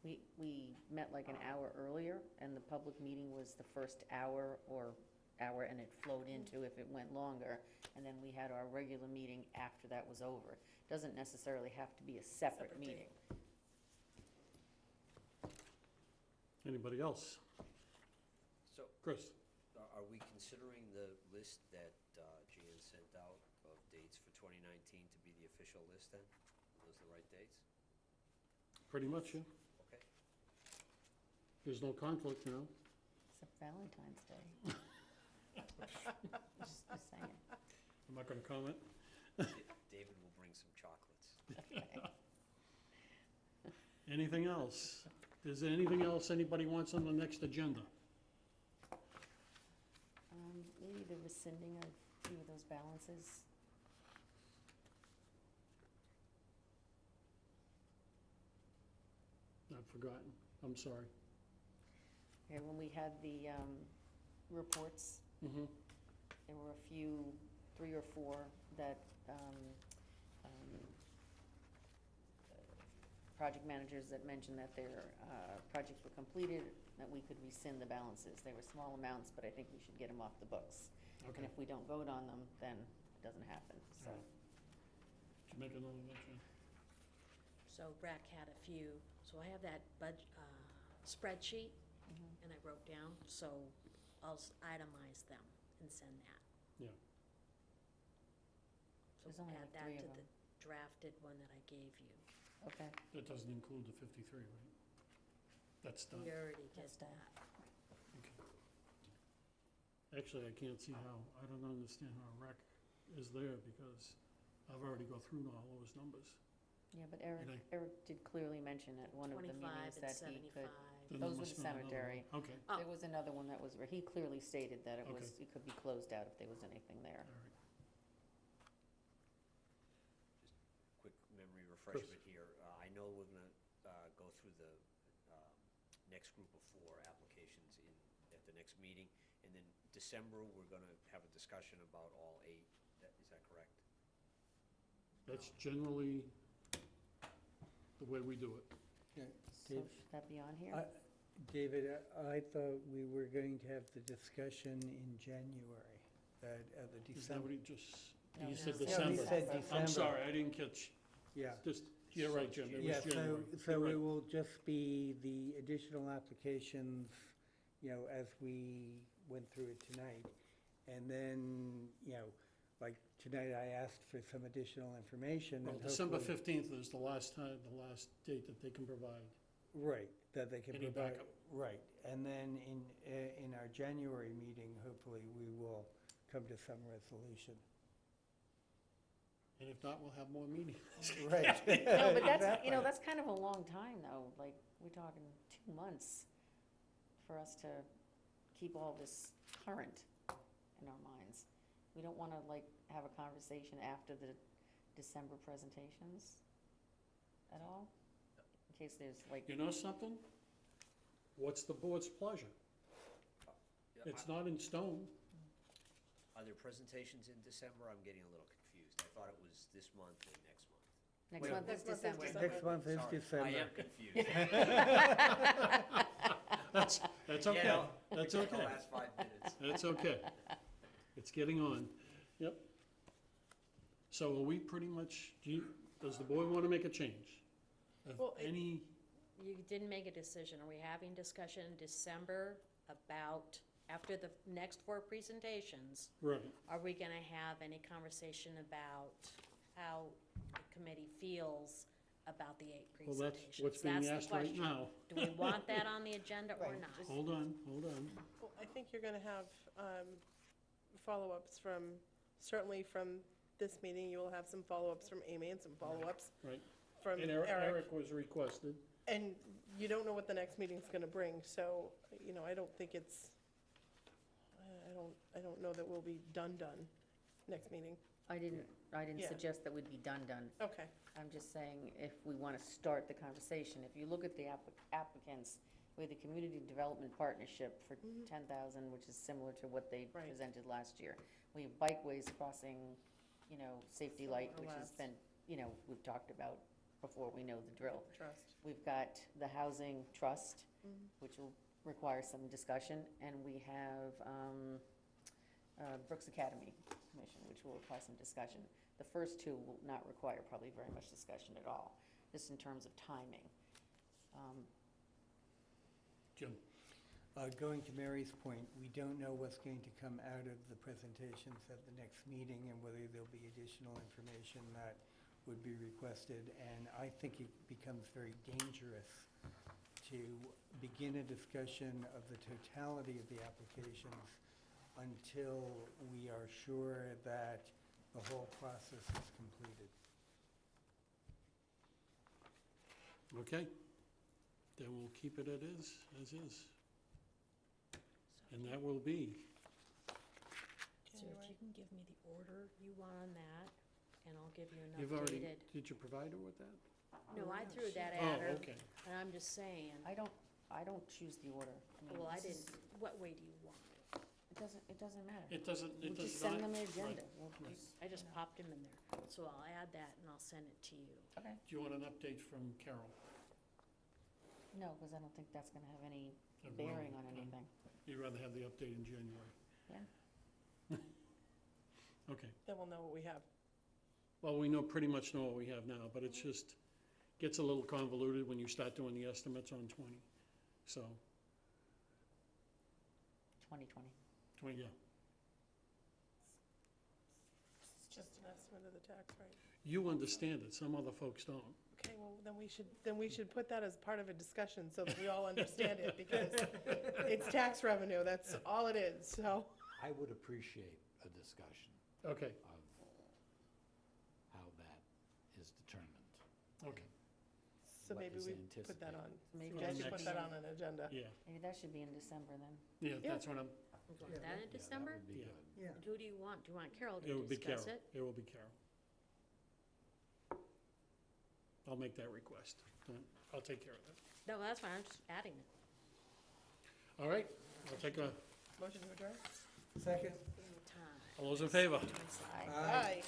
D: we met like an hour earlier, and the public meeting was the first hour and it flowed into if it went longer, and then we had our regular meeting after that was over. Doesn't necessarily have to be a separate
B: Separate day.
D: meeting.
A: Anybody else?
H: So,
A: Chris?
H: are we considering the list that Jan sent out of dates for 2019 to be the official list then? Are those the right dates?
A: Pretty much, yeah.
H: Okay.
A: There's no conflict now.
D: Except Valentine's Day. Just saying.
A: I'm not going to comment.
H: David will bring some chocolates.
A: Anything else? Is there anything else anybody wants on the next agenda?
D: Maybe the rescinding of a few of those balances.
A: I've forgotten. I'm sorry.
D: Here, when we had the reports,
A: Mm-hmm.
D: there were a few, 3 or 4, that project managers that mentioned that their projects were completed, that we could rescind the balances. They were small amounts, but I think we should get them off the books. And
A: Okay.
D: if we don't vote on them, then it doesn't happen, so.
A: Did you make a note of that, Jen?
K: So RAC had a few, so I have that spreadsheet,
D: Mhm.
K: and I wrote down, so I'll itemize them and send that.
A: Yeah.
K: So
D: There's only
K: add
D: like
K: that
D: 3
K: to
D: of
K: the
D: them.
K: drafted one that I gave you.
D: Okay.
A: That doesn't include the 53, right? That's done.
K: We already did
D: That's done.
K: that.
A: Okay. Actually, I can't see how, I don't understand how rec is there because I've already go through all those numbers.
D: Yeah, but Eric
A: Okay.
D: did clearly mention at one of the
K: 25
D: meetings
K: and
D: that he could.
K: 75.
A: Then
D: Those
A: there
D: were
A: must
D: the
A: be another one.
D: cemetery.
A: Okay,
K: Oh.
D: There was another one that was where he clearly stated that it
A: Okay.
D: was, it could be closed out if there was anything there.
A: all right.
H: Quick refreshment here. I know we're gonna go through the next group of 4 applications at the next meeting, and then December, we're gonna have a discussion about all 8. Is that correct?
A: That's generally the way we do it.
D: So should that be on here?
G: David, I thought we were going to have the discussion in January, the
A: Is that
G: December.
A: what he just,
D: No,
A: he
D: no.
A: said
D: No, he
A: December?
G: said
A: I'm
G: December.
A: sorry, I didn't catch,
G: Yeah.
A: just, you're right, Jim, it
G: Yeah,
A: was January.
G: so
A: You're
G: it
A: right.
G: will just be the additional applications, as we went through it tonight. And then, like tonight I asked for some additional information.
A: Well,
G: and
A: December
G: hopefully-
A: 15th is the last date that they can provide.
G: Right, that they can
A: Any
G: provide.
A: backup.
G: Right, and then in our January meeting, hopefully, we will come to some resolution.
A: And if not, we'll have more meetings.
G: Right.
D: No, but that's,
G: Exactly.
D: that's kind of a long time, though, like, we're talking 2 months for us to keep all this current in our minds. We don't want to, have a conversation after the December presentations at all? In case there's,
A: You know something? What's the board's pleasure? It's not in stone.
H: Are there presentations in December? I'm getting a little confused. I thought it was this month and next month.
D: next
A: Well,
D: month is
B: Next month is
D: December.
G: Next month is
H: Sorry,
G: December.
H: I am confused.
A: That's
H: You
A: okay,
H: know,
A: that's
H: The
A: okay,
H: last 5 minutes.
A: that's okay. It's getting on, yep. So are we pretty much, does the board want to make a change? Of
B: Well,
A: any,
K: You didn't make a decision. Are we having discussion in December about, after the next 4 presentations,
A: right,
K: are we gonna have any conversation about how the committee feels about the 8
A: well,
K: presentations?
A: that's what's being
K: That's the
A: asked right
K: question.
A: now.
K: Do we want that on the agenda or
B: Right.
K: not?
A: Hold on.
B: Well, I think you're gonna have follow-ups certainly from this meeting, you will have some follow-ups from Amy and some follow-ups
A: Right.
B: from
A: And
B: Eric.
A: Eric was requested.
B: And you don't know what the next meeting's gonna bring, so, I don't think it's, I don't know that we'll be done next meeting.
D: I didn't
B: Yeah.
D: suggest that we'd be done.
B: Okay.
D: I'm just saying, if we want to start the conversation, if you look at the applicants, we had the Community Development Partnership for 10,000, which is similar to what they
B: Right.
D: presented last year. We have Bikeways Crossing, safety light, which has
B: Overlaps.
D: been, we've talked about before, we know the drill.
B: Trust.
D: We've got the Housing Trust, which will require some discussion, and we have Brooks Academy Commission, which will require some discussion. The first 2 will not require probably very much discussion at all, just in terms of timing.
A: Jim,
G: Going to Mary's point, we don't know what's going to come out of the presentations at the next meeting and whether there'll be additional information that would be requested. And I think it becomes very dangerous to begin a discussion of the totality of the applications until we are sure that the whole process is completed.
A: okay? Then we'll keep it as is. And that will be,
K: So if you can give me the order you want on that, and I'll give you an
A: you've already,
K: updated.
A: did you provide her with that?
K: No, I threw that
A: Oh,
K: at her,
A: okay.
K: and I'm just saying,
D: I don't choose the order. mean,
K: well, I
D: this
K: didn't,
D: is-
K: what way do you want it?
D: It doesn't matter.
A: It doesn't,
D: We'll
A: it does
D: just
A: not.
D: send them the
A: right.
D: agenda. We'll
A: right.
D: just-
K: I just popped him in there, so I'll add that and I'll send it to you.
D: Okay.
A: Do you want an update from Carol?
D: No, because I don't think that's going to have any
A: Well,
D: bearing on anything.
A: You'd rather have the update in January?
D: Yeah.
A: Okay.
B: Then we'll know what we have.
A: Well, we pretty much know what we have now, but it's just, gets a little convoluted when you start doing the estimates on 20. So,
D: 2020.
A: 20, yeah.
B: It's just an estimate of the tax rate.
A: You understand it, some other folks don't.
B: Okay, well, then we should put that as part of a discussion so that we all understand it, because it's tax revenue, that's all it is, so.
C: I would appreciate a discussion
A: Okay,
C: of how that is determined.
A: okay,
B: So
C: What
B: maybe
C: is
B: we put that on,
D: Maybe
B: suggest
A: that
B: you put
A: should
B: that on an agenda.
A: yeah,
D: Maybe that should be in December then.
A: yeah,
B: Yeah.
A: that's what I'm,
K: You want
G: Yeah,
K: that in
C: Yeah, that
K: December?
C: would be
A: Yeah.
C: good.
G: Yeah.
K: Who do you want? Do you want Carol
A: it will
K: to
A: be Carol.
K: discuss it?
A: It will be Carol. I'll make that request. I'll take care of that.
K: No, that's fine, I'm just adding it.
A: All right, I'll take a,
B: Motion to adjourn?
G: Second?
K: Time.
A: all those in favor?
K: Twice.
B: Aye.